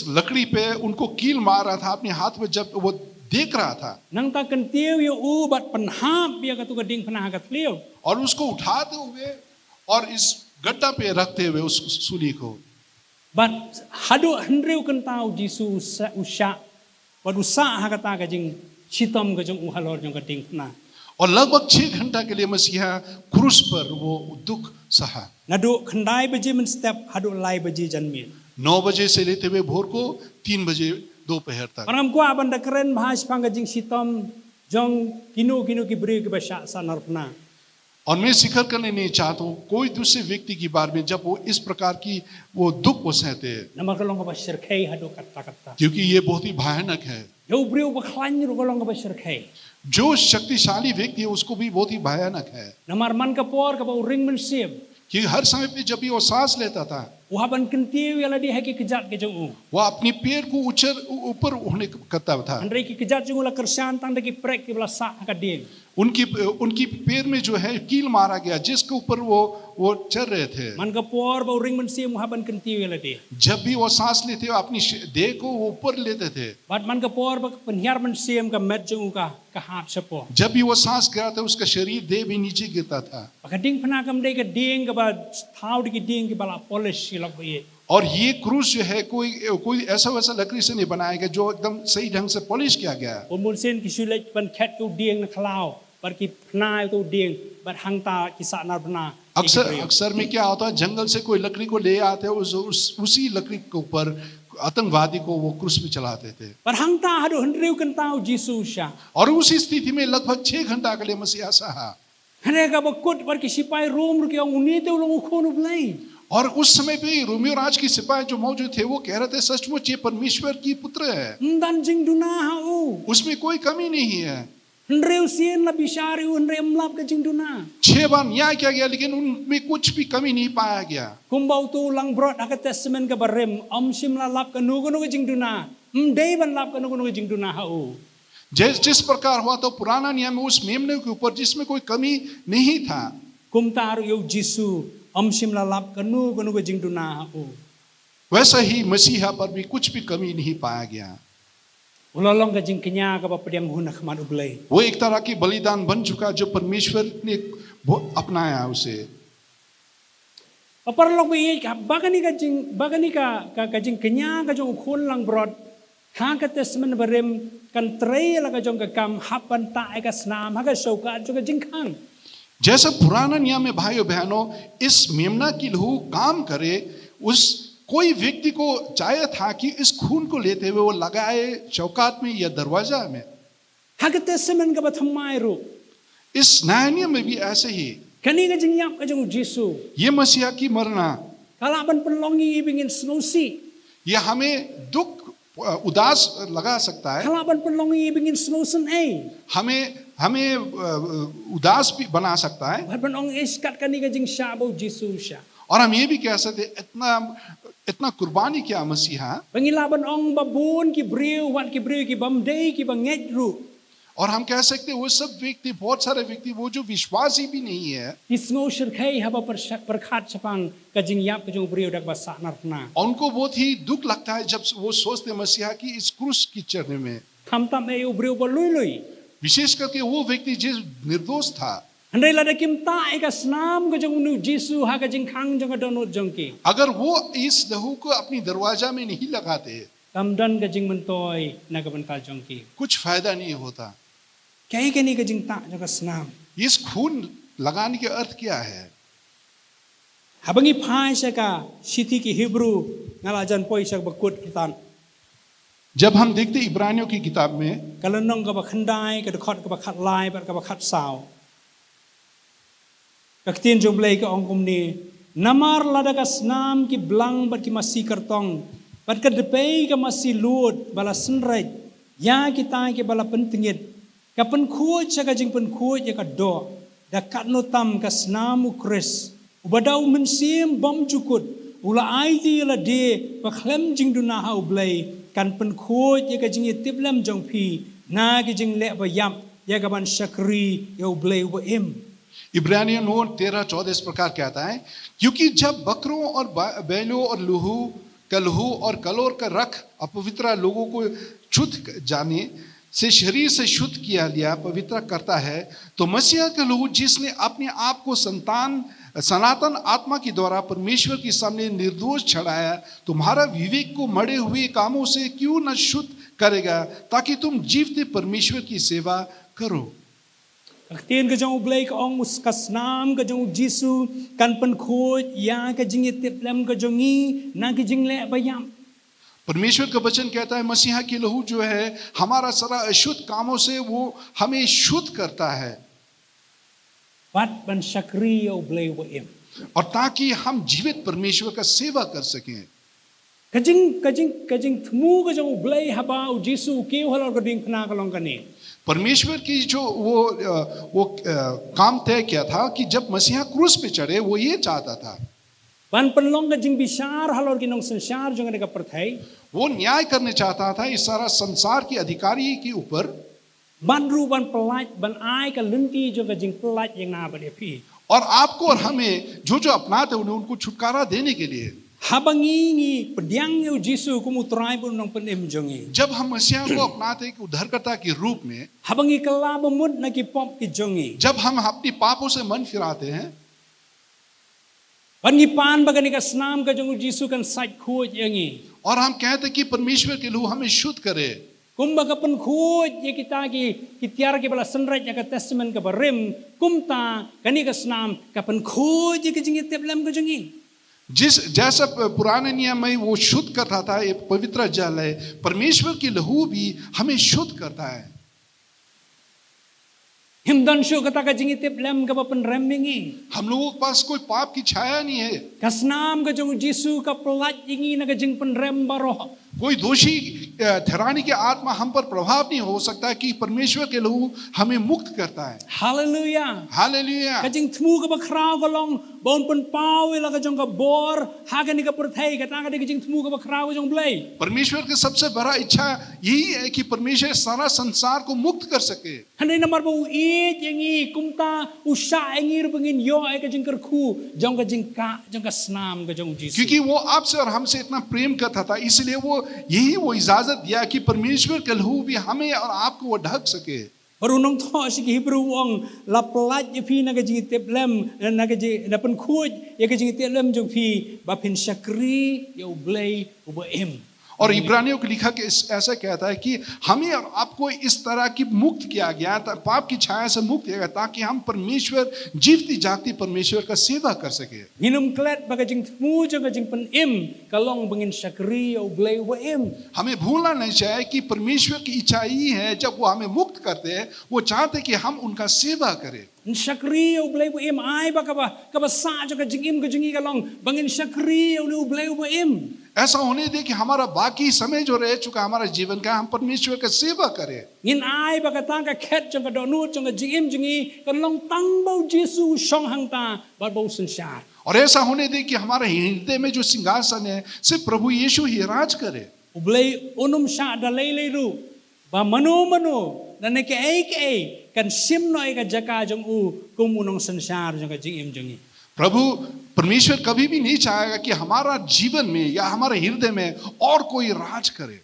लकड़ी पे उनको कील मार रहा था अपने हाथ में जब वो देख रहा था Nang ta kan tiu yu u bat panhap biya ka tu ka ding panah ka tliu. और उसको उठाते हुए और इस गड्ढा पे रखते हुए उस सूली को Bat hadu hendriu kan tau Jisu usha. Bat usa ha ka ta ka jing chitom ka jong u halor jong ka ding panah. और लगभग 6 घंटा के लिए मसीहा क्रूस पर वो दुख सहा। Nadu khandai baji men step hadu lai baji janmin. 9 बजे से लेते हुए भोर को 3 बजे दोपहर तक। Param ko aban da keren bahas pang ka jing chitom jong kinu ki bri ki basha sa narpna. और मैं जिक्र करने नहीं चाहता हूँ कोई दूसरे व्यक्ति की बारे में जब वो इस प्रकार की वो दुख को सहते हैं Nama ka long ka ba sirkei hadu kata. क्योंकि ये बहुत ही भयानक है। Yo briu ba khlan ru ka long ka ba sirkei. जो शक्तिशाली व्यक्ति है उसको भी बहुत ही भयानक है Namar man ka por ka ba ring men siam. कि हर समय पे जब भी वो सांस लेता था Uhaban kentiu yala di haki kejat ke jong u. वो अपनी पैर को ऊपर उठने करता था। Andrei ki kejat jong la kersan tang da ki prek ki bala sa ka ding. उनकी पैर में जो है कील मारा गया जिसके ऊपर वो चल रहे थे। Man ka por ba ring men siam uhaban kentiu yala di. जब भी वो सांस लेते हो अपनी देह को वो ऊपर लेते थे। Bat man ka por ba penhyar men siam ka met jong u ka hap sapo. जब भी वो सांस गिराता उसका शरीर देह भी नीचे गिरता था। Ba ka ding phana kam dei ka ding ka ba thau di ki ding ki bala polish ki lak ba ye. और ये क्रूस जो है कोई ऐसा वैसा लकड़ी से नहीं बनाया गया जो एकदम सही ढंग से पॉलिश किया गया है। Pun sen ki sulet ban khat ku ding na khlau. Bar ki phna tu ding bar hang ta ki sa nar bana. अक्सर में क्या होता है जंगल से कोई लकड़ी को ले आते हैं उसी लकड़ी के ऊपर आतंकवादी को वो क्रूस पे चलाते थे। Bar hang ta hadu hendriu kan tau Jisu sha. और उसी स्थिति में लगभग 6 घंटा के लिए मसीहा सहा। Hane ka ba kut bar ki sipai room ru ki ang uni te ulong khonu blai. और उस समय पे रोमियो राज की सिपाही जो मौजूद थे वो कह रहे थे सचमुच ये परमेश्वर की पुत्र है Ndan jing duna ha u. उसमें कोई कमी नहीं है। Hendriu sien la bisari u hendriu mlap ka jing duna. 6 बार न्याय किया गया लेकिन उनमें कुछ भी कमी नहीं पाया गया। Kumbau tu lang brot ha ka testament ka barem om sim la lap ka nu ka jing duna. Dei ban lap ka nu ka jing duna ha u. जिस प्रकार हुआ तो पुराना नियम में उस मेमने के ऊपर जिसमें कोई कमी नहीं था Kum taru yu Jisu om sim la lap ka nu ka jing duna ha u. वैसा ही मसीहा पर भी कुछ भी कमी नहीं पाया गया। Ulolong ka jing kenya ka ba pediam huna khman ublai. वो एक तरह की बलिदान बन चुका जो परमेश्वर ने अपनाया उसे। Aparlong bi ka bagani ka jing kenya ka jong khun lang brot. Ha ka testament barem kan trei la ka jong ka kam hapan ta ka snam ha ka shauka jo ka jing khang. जैसा पुराना नियम में भाइयों बहनों इस मेमना की लहू काम करे उस कोई व्यक्ति को चाहिए था कि इस खून को लेते हुए वो लगाए चौकात में या दरवाजा में। Ha ka testament ka ba thamai ru. इस नया नियम में भी ऐसे ही Kani ka jing yap ka jong Jisu. ये मसीहा की मरना Kala ban penlongi ibingin snowsi. ये हमें दुख उदास लगा सकता है Kala ban penlongi ibingin snowsen ai. हमें उदास भी बना सकता है Ban ong iskat kani ka jing shabo Jisu sha. और हम ये भी कह सकते हैं इतना कुर्बानी किया मसीहा। Pangilaban ong babun ki briu wat ki briu ki bamdei ki banget ru. और हम कह सकते हैं वो सब व्यक्ति बहुत सारे व्यक्ति वो जो विश्वासी भी नहीं है Ki snow shirkai haba perkhat chapang ka jing yap ka jong briu dak ba sa narna. उनको बहुत ही दुख लगता है जब वो सोचते मसीहा की इस क्रूस की चढ़ने में Tham tam e u briu ba lui lui. विशेष करके वो व्यक्ति जिस निर्दोष था। Handai la da kim ta e ka snam ka jong nu Jisu ha ka jing khang jong ka donot jong ki. अगर वो इस लहू को अपनी दरवाजा में नहीं लगाते Kam dan ka jing mentoy na ka bantal jong ki. कुछ फायदा नहीं होता। Kai kani ka jing ta jong ka snam. इस खून लगाने के अर्थ क्या है? Habangi phai sa ka sithi ki Hebrew ngala jan poi sak ba kut kitan. जब हम देखते इब्रानियों की किताब में Kalanong ka ba khandai ka khot ka ba khat lai ba ka ba khat sao. Kaktin jong blai ka ong kum ni namar lada ka snam ki blang bat ki masi kartong bat ka depei ka masi lut bala senrai ya kita ki bala pentingit ka penkuat sa ka jing penkuat ya ka do da katno tam ka snam ukris ubadaw mensim bom jukut ula aiti la de pa khlem jing duna ha ublai กันเป็นโคดยกจิงติบลำจงพีนากิจิงเละบยับยกบันชักรียาเบลวเอ็ม इब्रानियों 9:13-14 इस प्रकार कहता है, क्योंकि जब बकरों और बैलों और कलहू और कलोर का रख अपवित्र लोगों को शुद्ध जाने से शरीर से शुद्ध किया लिया पवित्र करता है, तो मसीहा का लहू जिसने अपने आप को सनातन आत्मा के द्वारा परमेश्वर के सामने निर्दोष छड़ाया, तुम्हारा विवेक को मरे हुए कामों से क्यों न शुद्ध करेगा, ताकि तुम जीवते परमेश्वर की सेवा करो. Aktiin ka jong ublay ka ong muskasnam ka jong Jisu kan penkhoj ya ka jing tiplem ka jongi na ki jing le bayam. परमेश्वर का वचन कहता है मसीहा की लहू जो है हमारा सारा अशुद्ध कामों से वो हमें शुद्ध करता है, Wat ban syakri ya ublay wa im. और ताकि हम जीवित परमेश्वर का सेवा कर सकें. Kajing temu ka jong ublay haba u Jisu kiu halor ka ding pna ka long ka ni. परमेश्वर की जो वो काम तय किया था कि जब मसीहा क्रूस पे चढ़े वो ये चाहता था, Ban penlong ka jing bisar halor ki nong sensar jong ka perthai. वो न्याय करने चाहता था इस सारा संसार की अधिकारी के ऊपर. Ban ru ban pelaj ban ai ka lenti jong ka jing pelaj yang na ba de pi. और आपको और हमें जो जो अपनाते उन्हें उनको छुटकारा देने के लिए Habangi pediang yu Jisu kumu try pun nong penem jongi. जब हम मसीहा को अपनाते हैं कि उद्धारकर्ता के रूप में, Habangi kala bamud na ki pop ki jongi. जब हम अपनी पापों से मन फिराते हैं, Ban ki pan bagani ka snam ka jong Jisu kan sait khoj yangi. और हम कहते हैं कि परमेश्वर के लहू हमें शुद्ध करे. Kumba ka pen khoj ye kita ki tiar ki bala sunraj ya ka testament ka barim kumta kani ka snam ka pen khoj ye ki jing teblem ka jongi. जिस जैसा पुराने नियम में वो शुद्ध करता था, ये पवित्र जल है, परमेश्वर की लहू भी हमें शुद्ध करता है. Himdan shu kata ka jing teblem ka pen remmingi. हम लोगों के पास कोई पाप की छाया नहीं है, Ka snam ka jong Jisu ka pelaj yangi na ka jing pen rem baroh. कोई दोषी ठहराने की आत्मा हम पर प्रभाव नहीं हो सकता कि परमेश्वर के लहू हमें मुक्त करता है. Hallelujah. Hallelujah. Kajing temu ka bakraw ka long bon pen pau la ka jong ka bor ha ka ni ka perthai ka ta ka kajing temu ka bakraw ka jong blai. परमेश्वर की सबसे बड़ा इच्छा यही है कि परमेश्वर सारा संसार को मुक्त कर सके. Hanay namar ba uit yangi kumta usha yangi rubangin yo ay ka jing kerku jong ka jing ka jong ka snam ka jong Jesus. क्योंकि वो आपसे और हमसे इतना प्रेम करता था, इसलिए वो इजाजत दिया कि परमेश्वर का लहू भी हमें और आपको वो ढक सके. Barunong to si Hebrew wong la pelat ye pi na ka jing teblem na ka jing na pen khoj ye ka jing teblem jong pi ba pin shakri yo blai uba em. और इब्रानियों को लिखा कि ऐसा कहता है कि हमें और आपको इस तरह की मुक्त किया गया, पाप की छाया से मुक्त किया गया, ताकि हम परमेश्वर जीवती जागती परमेश्वर का सेवा कर सके. Nginum klet ba ka jing temu jong ka jing pen em kalong bangin shakri yo blai uba em. हमें भूलना नहीं चाहिए कि परमेश्वर की इच्छा ही है, जब वो हमें मुक्त करते हैं वो चाहते हैं कि हम उनका सेवा करें. Syakri yo blai bu im ai ba ka ba sa jo ka jingim ka jingi ka long bangin syakri yo nu blai bu im. ऐसा होने दे कि हमारा बाकी समय जो रह चुका हमारा जीवन का, हम परमेश्वर का सेवा करें. Ngin ai ba ka ta ka khet jo ka do nu jo ka jingim jingi ka long tang bau Jesu song hang ta ba bau संसार. और ऐसा होने दे कि हमारे हृदय में जो सिंहासन है सिर्फ प्रभु यीशु ही राज करे. Ublai unum sha da lei lei ru ba manu dan ke ai kan sim noi ka jaka jong u kum unong संसार jo ka jingim jingi. प्रभु परमेश्वर कभी भी नहीं चाहेगा कि हमारा जीवन में या हमारे हृदय में और कोई राज करे.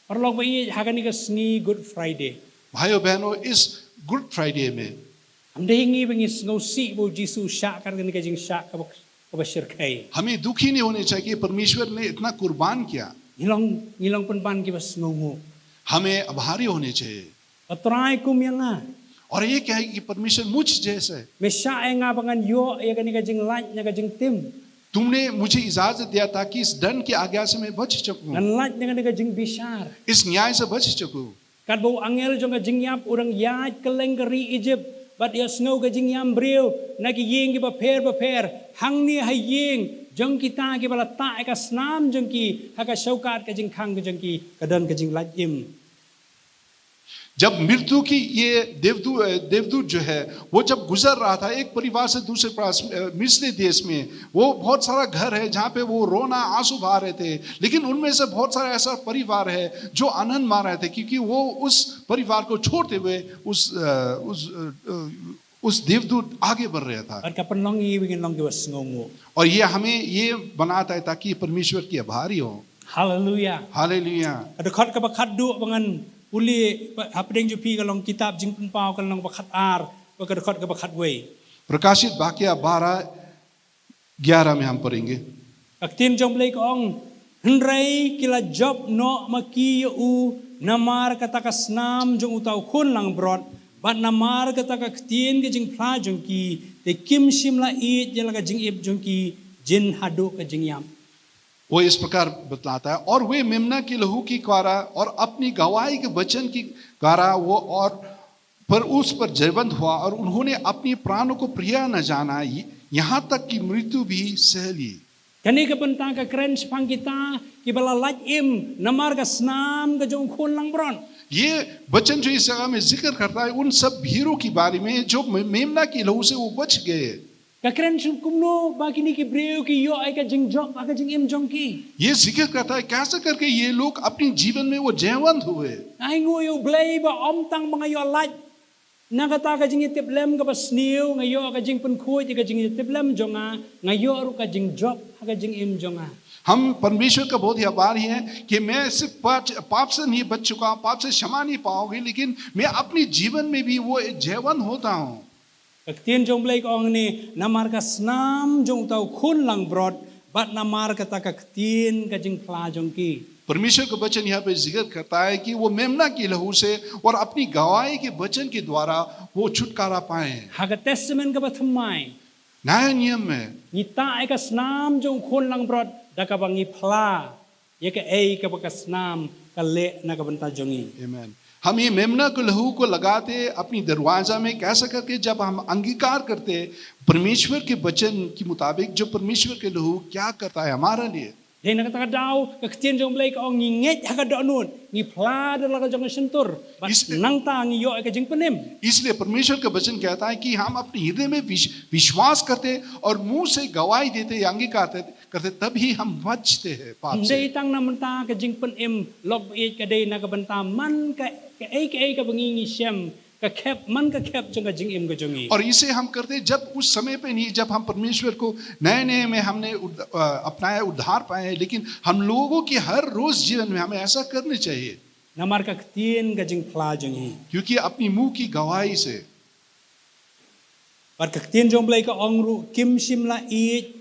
Parlog ba i hagani ka sni Good Friday. भाइयों बहनों, इस गुड फ्राइडे में Am dehingi bangis ngau si bo Jesu sha ka ni ka jing sha ka ba shirkai. हमें दुखी नहीं होने चाहिए कि परमेश्वर ने इतना कुर्बान किया. Ngilong penpan ki bas ngau. हमें आभारी होने चाहिए. Atrai kum yang nga. और ये कहे कि परमेश्वर मुझ जैसे Mesya ay nga bangan yo ay kani ka jing light nya ka jing tim. तुमने मुझे इजाजत दिया ताकि इस दंड की आज्ञा से मैं बच सकूं, Kan light nya kani ka jing bishar. इस न्याय से बच सकूं. Kad bau angel jong ka jing yap urang yat keleng keri Egypt. Bat ya snow ka jing yam breu na ki yeng ki ba per hang ni hay yeng jong kita ki bala ta ka snam jong ki ha ka shaukat ka jing khang ka jong ki ka dan ka jing light im. जब मृत्यु की ये देवदूत जो है वो जब गुजर रहा था एक परिवार से दूसरे पास मिस्र देश में, वो बहुत सारा घर है जहाँ पे वो रोना आंसू बहा रहे थे, लेकिन उनमें से बहुत सारा ऐसा परिवार है जो आनंद मार रहे थे क्योंकि वो उस परिवार को छोड़ते हुए उस देवदूत आगे बढ़ रहा था। At kapan long i wingin long giwas ngongo. और ये हमें ये बनाता है ताकि परमेश्वर की आभारी हो। Hallelujah. Hallelujah. At khot ka bakat du bangan uli hapdeng jupi ka long kitab jing pao ka long bakat ar ka khot ka bakat way. प्रकाशित वाक्य 12:11 में हम पढ़ेंगे। Aktin jong blay ko ong henrei kila job no maki u namar katakas nam jong utaw kun lang brod. Bat namar kataka ktien ke jing pla jong ki te kim shimla it jala ka jing ip jong ki jin hadu ka jing yam. वो इस प्रकार बतलाता है, और वे मेमना के लहू की द्वारा और अपनी गवाही के वचन की द्वारा वो और पर उस पर जयवंत हुआ और उन्होंने अपनी प्राणों को प्रिय न जाना, यहाँ तक कि मृत्यु भी सह ली। Kani ka bentang ka kren sepang kita ki bala laj im namar ka snam ka jong kun lang bron. ये वचन जो इस जगह में जिक्र करता है उन सब भीरों के बारे में जो मेमना की लहू से वो बच गए। Ka kren sum kumno ba kini ki breu ki yo ai ka jing job ka jing im jong ki. ये जिक्र करता है कैसे करके ये लोग अपने जीवन में वो जयवंत हुए। Ai ngo yo blay ba om tang mga yo laj. Nakata ka jing itiplem ka ba sniu ngayo ka jing pun khuy ka jing itiplem jonga ngayo ru ka jing job ka jing im jonga. हम परमेश्वर का बहुत ही आभारी हैं कि मैं सिर्फ पाप से नहीं बच चुका, पाप से क्षमा नहीं पाओगे, लेकिन मैं अपने जीवन में भी वो जयवंत होता हूँ। Kaktin jong blay ko ang ni namar ka snam jong taw kun lang brod bat namar ka ta kaktin ka jing pla jong ki. परमेश्वर का वचन यहाँ पे जिक्र करता है कि वो मेमना की लहू से और अपनी गवाही के वचन के द्वारा वो छुटकारा पाए। Haga testament ka ba thamai. नया नियम में Ni ta ai ka snam jong kun lang brod da ka bang ipla. Ye ka ei ka ba ka snam ka le na ka banta jongi. आमीन। हम ये मेमना को लहू को लगाते अपनी दरवाजा में कैसे करके जब हम अंगीकार करते परमेश्वर के वचन के मुताबिक जो परमेश्वर के लहू क्या करता है हमारे लिए। Dei na ka daw kaktin jong blay ko ang nginget haga do nun. Ni pla da la ka jong sentur. Bat nang ta ngi yo ai ka jing penim. इसलिए परमेश्वर का वचन कहता है कि हम अपने हृदय में विश्वास करते और मुंह से गवाही देते अंगीकार करते तब ही हम बचते हैं पाप से। Dei tang na menta ka jing penim log it ka dei na ka banta man ka ei ka bangi shem ka khep man ka khep jong ka jing im ka jongi. और इसे हम करते जब उस समय पे नहीं जब हम परमेश्वर को नए नए में हमने अपनाया उद्धार पाए, लेकिन हम लोगों की हर रोज जीवन में हमें ऐसा करना चाहिए Namar ka ktien ka jing pla jongi. क्योंकि अपनी मुंह की गवाही से Bat kaktin jong blay ka ong ru kim shimla it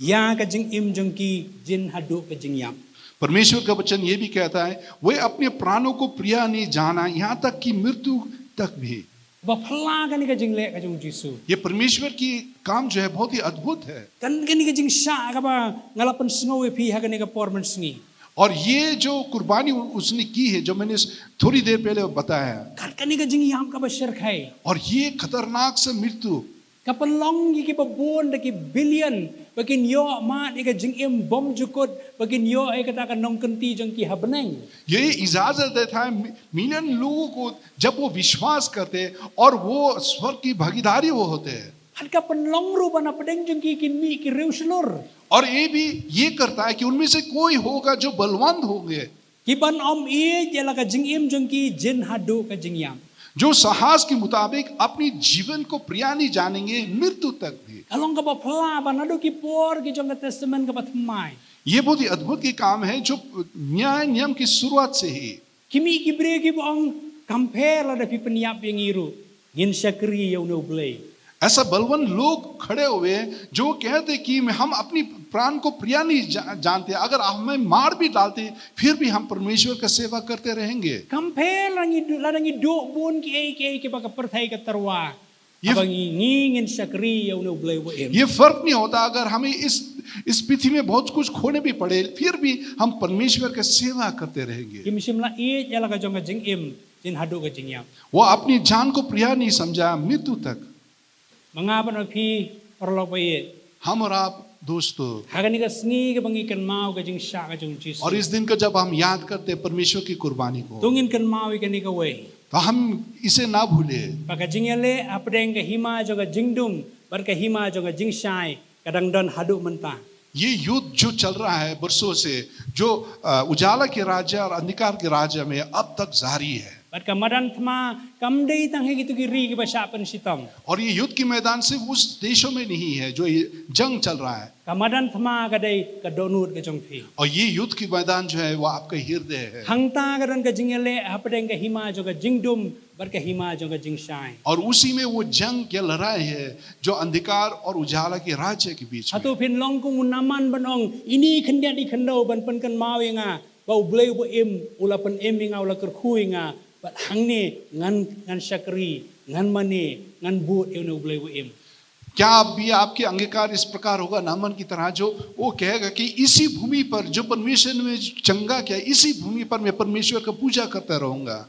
ya ka jing im jong ki jin hadu ka jing yam. परमेश्वर का वचन ये भी कहता है वे अपने प्राणों को प्रिय नहीं जाना, यहाँ तक कि मृत्यु तक भी। Ba pla ka ni ka jing le ka jong Jisu. ये परमेश्वर की काम जो है बहुत ही अद्भुत है। Kan ni ka jing sha ka ba ngalapan sngow pi ha ka ni ka porman sngi. और ये जो कुर्बानी उसने की है जो मैंने थोड़ी देर पहले बताया, Kan ni ka jing yam ka ba shir khai. और ये खतरनाक से मृत्यु Kapan long ki ba bon da ki billion bakin yo ma ni ka jing im bom jukut bakin yo ai ka ta ka nong kanti jong ki habneng. ये इजाजत देता है मिलियन लोगों को जब वो विश्वास करते और वो स्वर्ग की भागीदारी वो होते हैं। Hat kapan long ru ba na pedeng jong ki kin mi ki rew slur. और ये भी ये करता है कि उनमें से कोई होगा जो बलवंत होंगे, Ki ban om i jela ka jing im jong ki jin hadu ka jing yam. जो साहस के मुताबिक अपनी जीवन को प्रिय नहीं जानेंगे मृत्यु तक भी। Along ka ba pla ba na do ki por ki jong ka testament ka ba thamai. ये बहुत ही अद्भुत की काम है जो न्याय नियम की शुरुआत से ही। Kimi ki bre ki bong compare la da pi penyap yang iru. Ngin syakri yo no blay. ऐसा बलवान लोग खड़े हुए जो कहते कि हम अपनी प्राण को प्रिय नहीं जानते, अगर हमें मार भी डालते फिर भी हम परमेश्वर का सेवा करते रहेंगे। Compare la ngi do bon ki ba ka perthai ka tarwa. Ye- Abang ngin syakri yo no blay wo em. ये फर्क नहीं होता अगर हमें इस पृथ्वी में बहुत कुछ खोने भी पड़े फिर भी हम परमेश्वर का सेवा करते रहेंगे। Kim sim la i jela ka jong ka jing im jin hadu ka jing yam. वो अपनी जान को प्रिय नहीं समझा मृत्यु तक। Mga ban pi orlo pa i. हम और आप दोस्तों, Hagani ka sngi ka bangi kan mau ka jing sha ka jong Jesus. और इस दिन का जब हम याद करते हैं परमेश्वर की कुर्बानी को, Tungin kan mau ka ni ka way. हम इसे ना भूले। Baka jingale apdeng ke hima joga jingdum bar ke hima joga jingshai kadang don hadu mentah. ये युद्ध जो चल रहा है बरसों से, जो उजाला के राज्य और अंधकार के राज्य में अब तक जारी है। Bat kamadan thma kamdei tang he gitu kiri ke basha pen sitam. और ये युद्ध के मैदान सिर्फ उस देशों में नहीं है जो ये जंग चल रहा है, Kamadan thma kadai kadonut ke jongpi. और ये युद्ध के मैदान जो है वो आपका हृदय है। Hangta kadon ke jingale apdeng ke hima joga jingdum bar ke hima joga jingshai. और उसी में वो जंग क्या लड़ाई है जो अंधकार और उजाला के राज्य के बीच में। Hatu pin long kung unaman banong ini kendia di kendo ban pen kan mau nga bau bleu bo em ula pen em nga ula kerkhui nga bat hang ni ngan syakri ngan mani ngan bu eu bleu bo em. क्या आप भी आपके अंगीकार इस प्रकार होगा नामन की तरह, जो वो कहेगा कि इसी भूमि पर जो परमेश्वर ने चंगा किया, इसी भूमि पर मैं परमेश्वर का पूजा करता रहूंगा।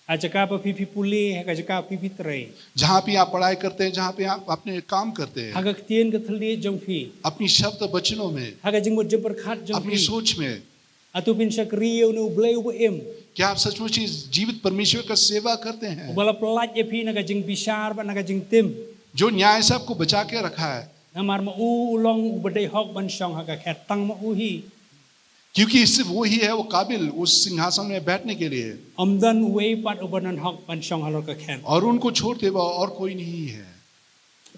Ajaka pa pipi puli ajaka pipi tre. जहाँ भी आप पढ़ाई करते हैं, जहाँ पे आप अपने काम करते हैं, Hagak tien ke thli jongpi. अपनी शब्द वचनों में, Hagak jingmut jemper khat अपनी jongpi. सोच में, Atu pin syakri eu bleu bo em. क्या आप सचमुच इस जीवित परमेश्वर का सेवा करते हैं? Bala pelaj e pi naga jing bisar ba naga jing tim. जो न्याय से आपको बचा के रखा है, Namar ma ulong ubadai hok ban syong hagak hetang ma uhi. क्योंकि इससे वो ही है वो काबिल उस सिंहासन में बैठने के लिए, Amdan wei pat ubanan hok ban syong halor ka khen. और उनको छोड़ते हुए और कोई नहीं है।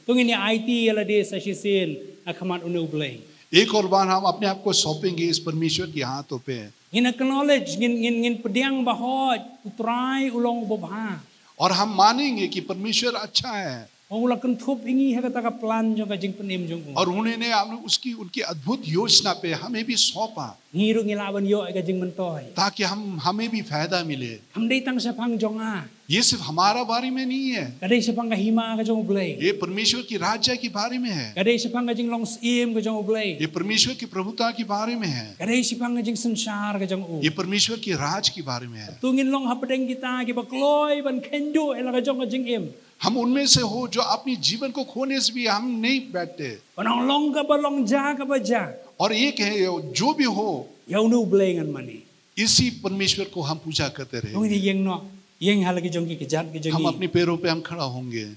Tung ini IT ala de sa sisin akamat unu blei. एक और बार हम अपने आप को सौंपेंगे इस परमेश्वर के हाथों पे, Ngin acknowledge ngin pediang bahoj utrai ulong bobha. और हम मानेंगे कि परमेश्वर अच्छा है, Ula kan thup ingi ha kata ka plan jong ka jing penim jong. और उन्होंने उसकी उनकी अद्भुत योजना पे हमें भी सौंपा Ngiru ngilaban yo ka jing mentoy. ताकि हमें भी फायदा मिले। Hamdei tang sapang jong a. ये सिर्फ हमारा बारे में नहीं है, Kadai sapang ka hima ka jong blei. ये परमेश्वर की राज्य के बारे में है, Kadai sapang ka jing long sim ka jong blei. ये परमेश्वर की प्रभुता के बारे में है, Kadai sapang ka jing sansar ka jong u. ये परमेश्वर की राज के बारे में है। Tungin long hapedeng kita ki bakloy ban kendu ela ka jong ka jing im. हम उनमें से हो जो अपनी जीवन को खोने से भी हम नहीं बैठते, Panong long ka ba long ja ka ba ja. और एक है जो भी हो Yau nu blei ngan mani. इसी परमेश्वर को हम पूजा करते Tung रहे। ini yeng no yeng hal ki jong ki jat ki हम jong. अपने पैरों पे हम खड़ा होंगे।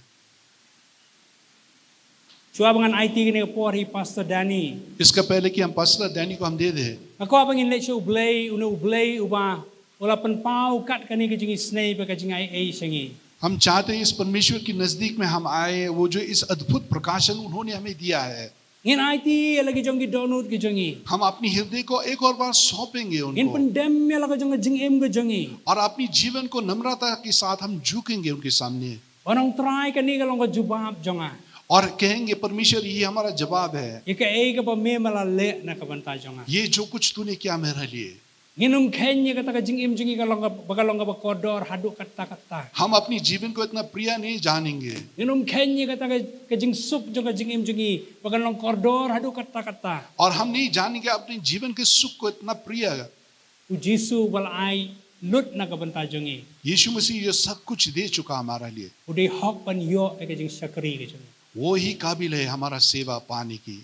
Chua bangan IT kini por hi Pastor Danny. इसका पहले कि हम पास्टर डैनी को हम दे दे, Ako bangin le chu blei unu blei uba ula pen pau kat kani ki jing snei ba ka jing ai sangi. हम चाहते हैं इस परमेश्वर की नजदीक में हम आए, वो जो इस अद्भुत प्रकाशन उन्होंने हमें दिया है, Ngin IT ela ki jong ki donut ki jongi. हम अपनी हृदय को एक और बार सौंपेंगे Ngin उनको, pendem ela ka jong jing em ka jongi. और अपनी जीवन को नम्रता के साथ हम झुकेंगे उनके सामने Panong try kani ka long ka jubab jonga. और कहेंगे परमेश्वर ये हमारा जवाब है, Ika ei ka pa me mala le na ka banta jonga. ये जो कुछ तूने किया मेरे लिए। Nginum kenya kata ka jing em jongi ka long ka ba kodor hadu kata kata. हम अपनी जीवन को इतना प्रिय नहीं जानेंगे, Nginum kenya kata ka jing sup jong ka jing em jongi ba long kodor hadu kata kata. और हम नहीं जानेंगे अपने जीवन के सुख को इतना प्रिय। U Jisu wal ai lut na ka banta jongi. यीशु मसीह ये सब कुछ दे चुका हमारा लिए, Udah hok pan yo ka jing sakri ka jongi. वो ही काबिल है हमारा सेवा पाने की।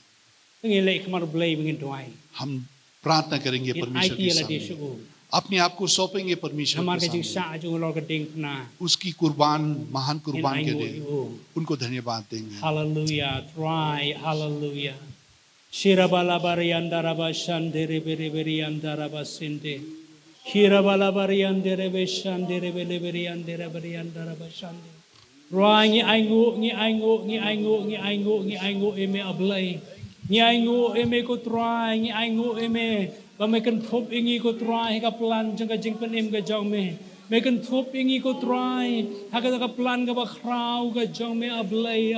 Ngin le kamar blei mengin doai. हम प्रार्थना करेंगे Ngin परमेश्वर IT के ela de सामने, su. अपने आप को सौंपेंगे परमेश्वर Kamar के ka jing सामने, sa jong lor ka ding na. उसकी कुर्बान महान Ngin कुर्बान ai के ngo लिए yu. उनको धन्यवाद देंगे। Hallelujah. Try. Hallelujah. Shirabala bariandaraba shandere bere beriandaraba sinde. Shirabala bariandere shandere bere beriandere beriandaraba shande. Try ngi aingo ngi aingo ngi aingo ngi aingo ngi aingo eme ablay. Ngi aingo eme ko try ngi aingo eme. Bamekan thop ingi ko try ka plan jang ka jing panem ka jang me. Mekan thop ingi ko try haka ka plan ka ba kraw ka jang me ablay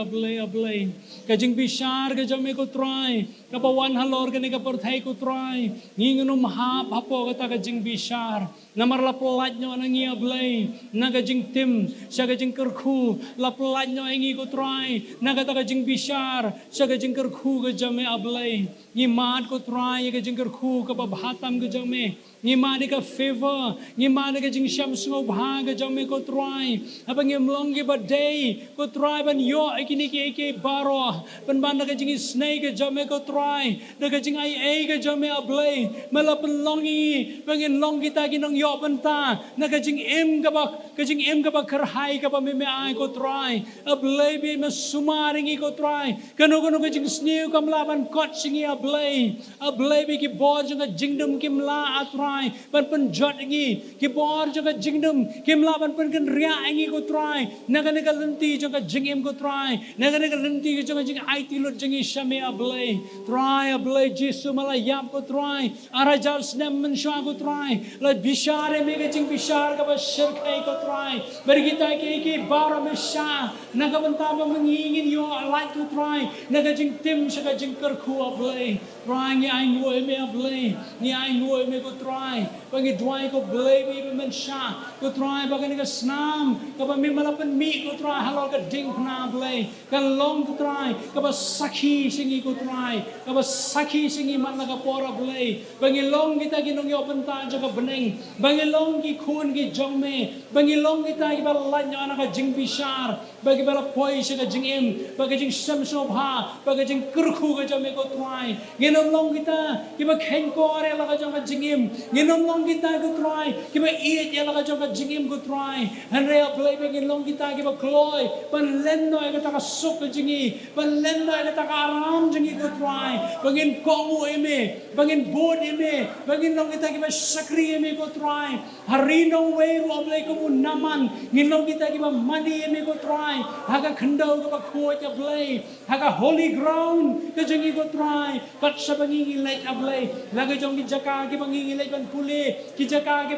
ka jing bishar ka jang me ko try ka ba wan halor ka ni ka perthai ko try ngingunum hap hapo ka ta ka jing bishar namar la pelat nyo na ngi ablay na ka jing tim sa ka jing kerkhu la pelat nyo ingi ko try na ka ta ka jing bishar sa ka jing kerkhu ka jang me ablay ngi mat ko try ka jing kerkhu ka ba bhatam ka jang me ngi mat ka favor ngi mat ka jing sham semua bahagia jame ko try abang longi ba day ko try ban yo ikini ki baro ban ban ka jing snake jame ko try daga jing ai ka jame ablay malapan longi bangin longi ta ginong yo banta naga jing em ka ba kerhai ka ba me ai ko try ablay be masumaring ko try kano ka jing snew kam laban kot singi ablay be ki bor jang jingdom kim la atry ban penjot ngi ki bor jang jingdom kim la ban pen kan ria ngi ko try naga lenti jang jingem ko try naga lenti jang jing ai ti lot jang shame ablay jisu mala yap ko try arajal snem men sha ko try la bishare me ke jing bishar ka ba shir khai ko try bergita ki bara me sha naga banta ba mangingin yo like to try naga jing tim sha ka jing kar khu ablay try ngi ai ngoi me ablay ni ai ngoi me ko try bangi dwai ko blay be men sha ko try ba ka snam ka ba me malapan mi ko try halal ka ding na ablay ka long ko try ka ba sakhi singi ko try ka ba sakhi singi man na ka pora blay bangi long kita ginong yo banta jo ka beneng bangi long ki khun ki jong me bangi long kita ki ba lan yo na ka jing bishar bagi ba poi se ka jing em bagi jing sam so bha bagi jing kurkhu ka jo me ko try ginong long kita ki ba khen ko re la ka jo ka jing em ginong long kita ko try ki ba i ya la ka jo ka jing em ko try han re blay bagi long kita ki ba kloy ban len no ka ta ka sok ka jingi ban len no ka ta ka aram jingi ko try bangin ko mu eme bangin bod eme bangin long kita ki ba sakri eme ko try harinong we ro ablay ko mun naman ngilong kita ki ba mani eme ko try haga khandau ka ba kho ja blay haga holy ground ka jingi ko try pat sa bangi lek ablay laga jong ki jaka ki bangi lek ban puli ki jaka ki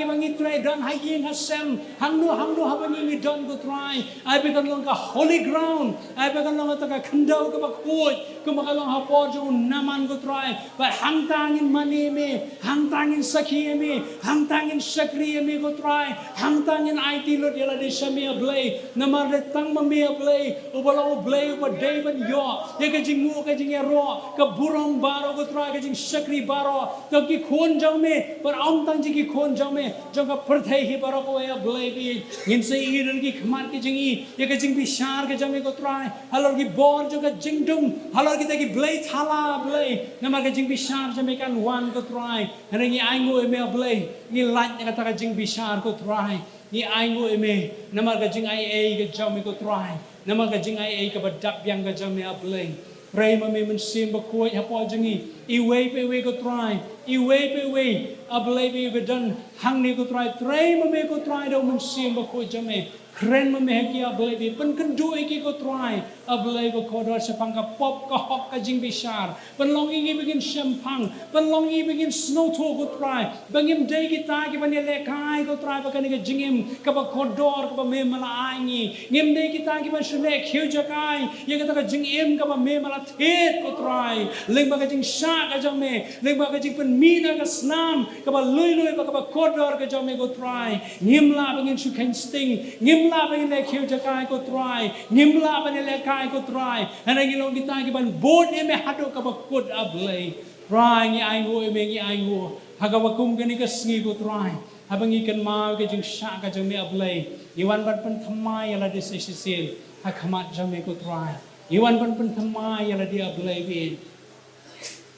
bangi tray dan hayin hasem hangno ha bangi don ko try ai be kan long ka holy ground ai be kan long ta ka khandau ka ba kho ko ma ka long ha por jong naman ko try ba hang tangin mani me hang tangin sakhi me hang tangin sakri me ko try hang tangin IT lot yala de shami ablay namar de tang ma me ablay ubalo ablay ba day ban yo ye ka jing mu ka jing ro ka burong baro ko try ka jing sakri baro to ki khon jang me par om tang ji ki khon jang me jong ka prathai hi baro ko ya ablay bi ngin se i ren ki khman ki jing ye ka jing bishar ka jang me ko try halor ki bor jong ka jing dum halor ki ta ki blay thala ablay namar ka jing bishar jang me kan wan ko try han ngi ai ngoi me ablay ni laj ka ta ka jing bishar ko try ni ai ngoi me namar ka jing ai ka jang me ko try namar ka jing ai ka badap yang ka jang me ablay pray ma me men sim ba ko ha po jingi I way ko try I way ablay be dan hang ni ko try ma me ko try do men sim ba ko jang me kren ma me ki ablay be pen kan do ki ko try ablay ko ko do sa pang ka pop ka hop ka jing bishar pen long I begin champang pen long I begin snow to ko try bangim day ki ta ki ban le kai ko try ba kan ki jingim ka ba ko dor ka ba me mala ai ni ngim day ki ta ki ban shule khiu ja kai ye ka ta ka jing em ka ba me mala thet ko try leng ba ka jing sha ka jang me leng ba ka jing pen mi na ka snam ka ba lui ba ka ba ko dor ka jang me ko try ngim la bangin shu kan sting ngim la bangin le khiu ja kai ko try ngim la bangin le kai ko try ana ngilong kita ki ban bod me hado ka ba kod ablay try ngi ai ngo me ngi ai ngo haga wa kum gani ka sngi ko try habang ikan ma ka jing sha ka jang me ablay iwan ban pen thamai ala de se sil ha khamat jang me ko try iwan ban pen thamai ala dia ablay bi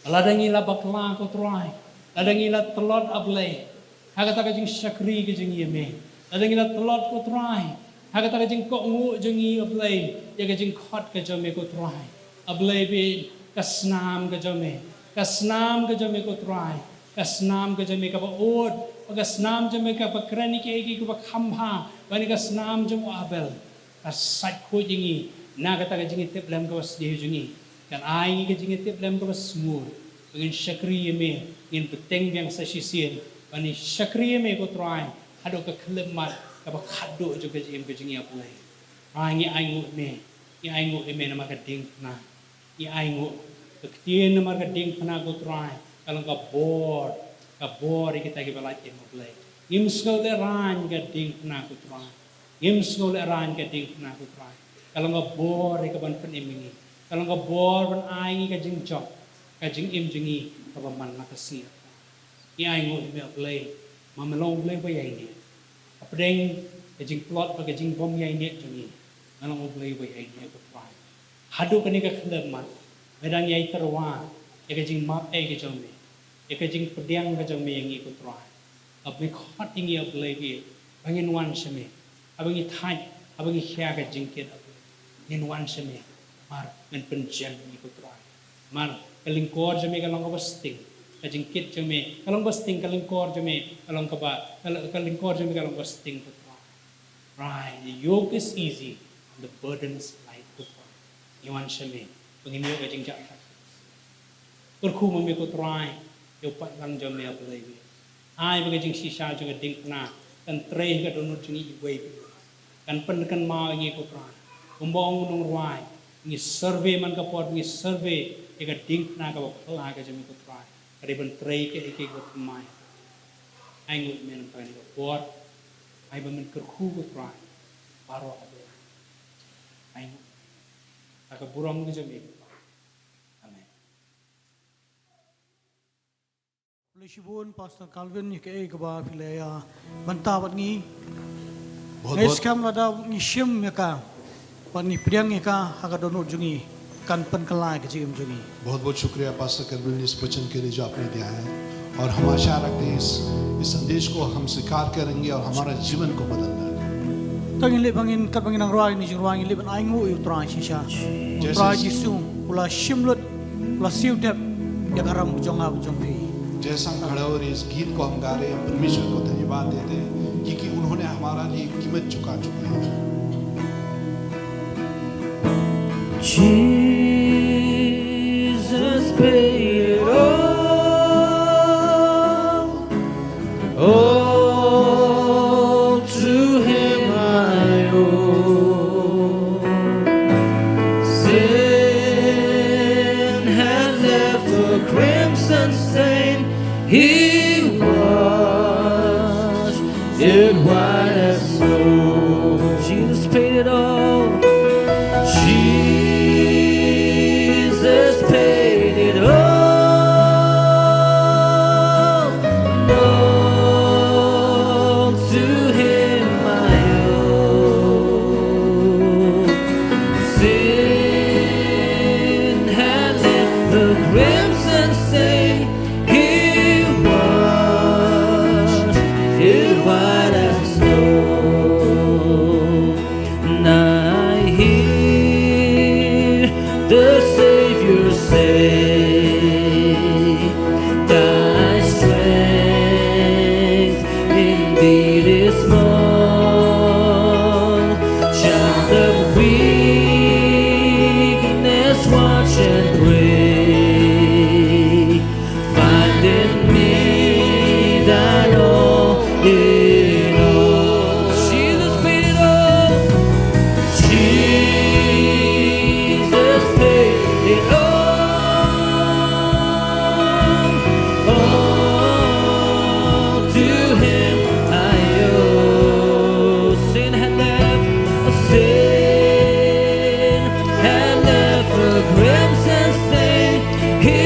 ala dangi la bakla ko try ala dangi la telot ablay haga ta ka jing sakri ka jing yeme ala dangi la telot ko try haga ta ka jing ko ngu jing I ablay ya ka jing khot ka jang me ko try ablay bi kasnam ka jang me ko try kasnam ka jang me ka ba od kasnam jang me ka ba krani ki ka ba khamha bani kasnam jang abel asat ko jingi na ka ta ka jingi tep lam ka ba sdi jingi kan ai ka jingi tep lam ka ba smur ngin sakri me ngin peteng yang sa sisien bani sakri me ko try hado ka khlemat ka ba khado jo ka jingi apulai ai ngu me na ma ka ding na ai ngu Ketien nama gading pernah go try kalau ka bor kita ki balai tem play ngim skole ran gading pernah go try ngim skole ran gading pernah go try kalau ka bor ka ban pen imingi kalau ka bor ban ai ka jing jok ka jing im jingi ka ban man na ka si ai ngo me play mà mình long lấy với ai nè ở đây cái chính plot và cái chính bom ai nè cho mình mà long lấy với ai nè của phải hadu cái này cái khẩn mà về đang ai tờ hoa cái chính map ai cái cho mình cái chính pediang cái cho mình như của phải ở bên khó tiếng như ở lấy với bằng in one xem mình ở bên thay ở bên kia cái chính kia in one xem mình mà mìnhเป็นเจนnhư của phải mà cái linh cor cho mình cái long có sting cái chính kết cho mình cái long có sting cái linh cor cho mình cái long có ba cái linh cor cho mình cái long có sting của phải right the yoke is easy and the burden is light của phải you want xem mình bằng in cái chính trạng cái khu mà mình có try yêu bắt lăng cho mình ở đây ai bằng cái chính sisa cho cái đinh na kan tray cái donut chính như vậy kan pen kan mau như của phải umbong nong ruai ni survey man ka pot ni survey eka ding na ka pala ka jami ko try kare ban tray ke ko mai ai ngut men pa ni ko pot ai ban men kur khu ko try paro ade ai ka buram ke jami amen Lisbon Pastor Calvin ke ke ba filaya banta wat ngi बहुत es बहुत kam ada ngi shim ya ka pan ni priang ka haga dono jungi kan pan kala ke jim jungi बहुत बहुत शुक्रिया पास्टर करबिल ने इस वचन के लिए जो आपने दिया है और हम आशा रखते हैं इस संदेश को हम स्वीकार करेंगे और हमारा जीवन को बदलना है tangin le bangin kat bangin ang roi ni jing roi le ban ai ngu yu tra shi sha tra ji su ula shimlut ula siu dep ya garam jong ab jong phi जैसा हम खड़े हो रहे इस गीत को हम गा रहे हैं परमेश्वर को धन्यवाद देते हैं क्योंकि उन्होंने हमारा लिए कीमत चुका चुके हैं Jesus paid it all to Him I owe. Sin had left a crimson stain, He washed it white as snow. Jesus paid it all. Jesus paid it all. All to Him I owe. Sin had left the crimson stain. He washed it white as snow. Now I hear the Savior say, Thy strength indeed is small. Child of weakness, watch and pray. Find in me Thine all in all. Jesus paid it all. Jesus paid it all. All to Him I owe. Sin had left a crimson stain. He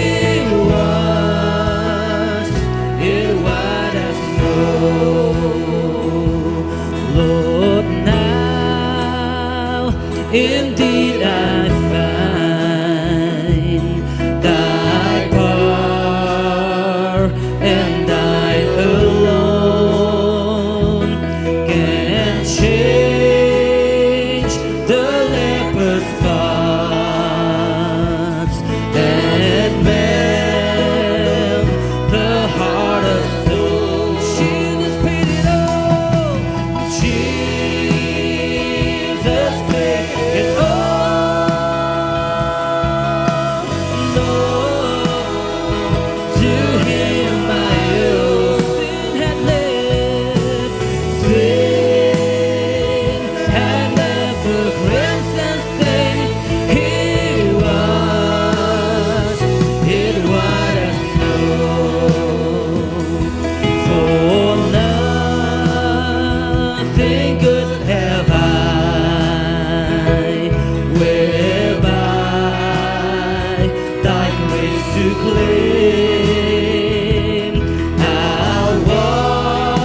washed it white as snow. Lord, now indeed I find Thy power and Thine alone can change the leper's thoughts and melt the heart of stone. Jesus paid it all. Jesus paid it all. Lord, to Him I owe. Sin had left a crimson stain. He washed it white as snow. For nothing good have I, whereby Thy grace to claim. I'll walk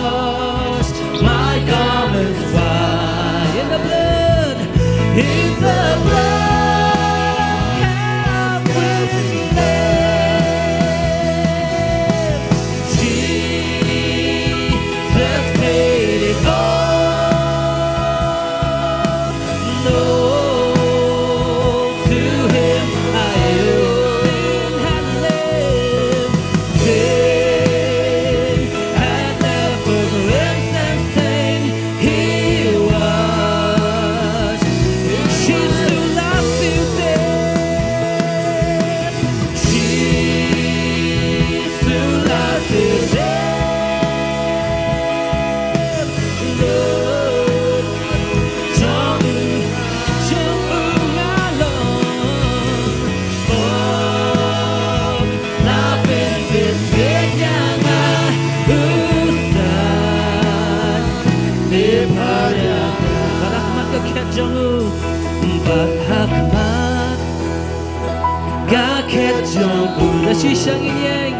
정부 다시 상인행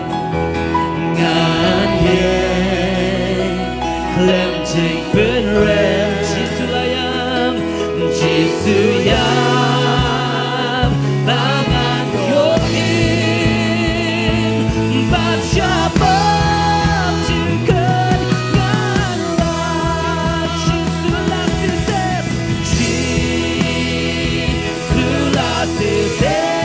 ngàn year cleansing bên rem Jisuyam bangan yoim baca bab juga ngàn rat Jisulah sitem Jisulah sitem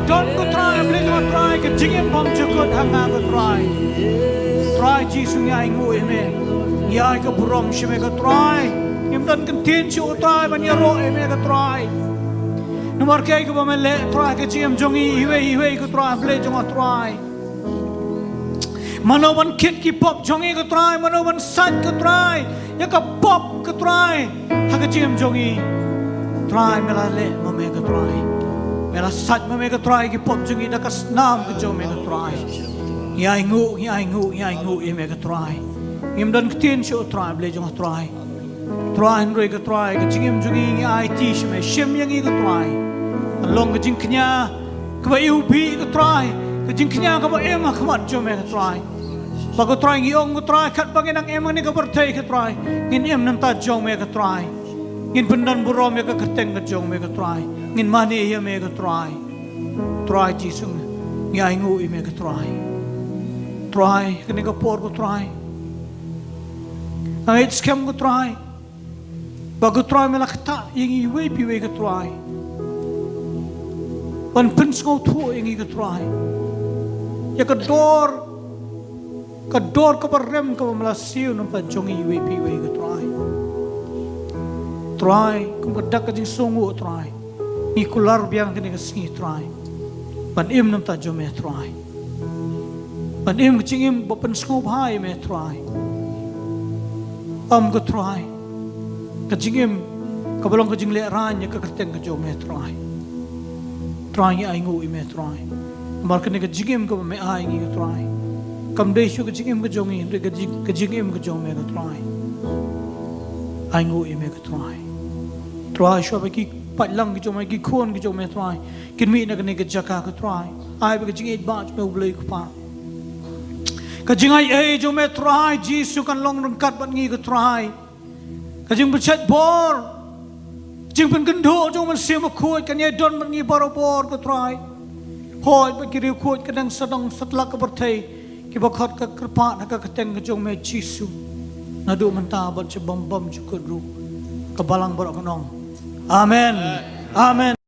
Don ko try, please mo try, ke jingim bom chukot hanga ko try. Try Jesus ngai ngu eme. Yai ko burom shime ko try. Im don kan tin chu try ban yaro eme ko try. Nomor kai ko bamele try ke jingim jongi iwe ko try, please mo try. Manoban kit ki pop jongi ko try, manoban sat ko try. Ya ka pop ko try. Ha ke jingim jongi. Try mela le mo me ko try. Mela sat mo mega try ki pop jungi da kas nam ko jo mega try. Yai ngu i mega try. Im don ktin sho try ble jong try. Try nroi ka try ka jingim jungi ai ti shme shim yang i ka try. Long ka jing knya ka ba yu bi ka try. Ka jing knya ka ba em ka mat jo mega try. Ba ko try ngi ong ko try khat bangin ang em ni ka bertai ka try. Ngin em nam ta jo mega try. Ngin pendan burom ya ka kerteng ka jo mega try. Ngin mani ya mega try. Try Jesus ngai ngu i mega try. Try kani ka por ko try. Ang it's kem ko try. Bago try mela kata yang i we pi we ka try. Pan pins ko thu yang i ka try. Ya ka dor ka barrem ka mela siu nam pa jong i we pi we ka try. Try kum ka dak ka jing songu try. Ni kular biang kini kesingi try. Pan im nam ta jom try. Pan im kecingim bapen skop hai me try. Am ko try. Kecingim kabalong kecing le ranya ka kerteng ka jom try. Try ai ngu i me try. Mar kini kecingim ka me ai ngi try. Kam dei shu kecingim ka jongi kecingim ka jom ka try. Ai ngu i me ka try. Try shu ba ki pat lang ki jom ki khon ki jom try. Kin mi na kani ka jaka ka try. Ai ba kecing 8 batch me ublei ka pa. Kajing ay jo me try Jesus kan long rengkat bat ngi ka try. Kajing berchat bor. Kajing pen gendo jo man sim khoi kan ye don bat ngi bor ka try. Hoi ba ki riu khoi kadang sadang satlak ka berthai ki ba khat ka krpa na ka kateng ka jo me Jesus. Na du man ta bat che bam ju ka ru. Ka balang bor ka nong. Amen. Amen.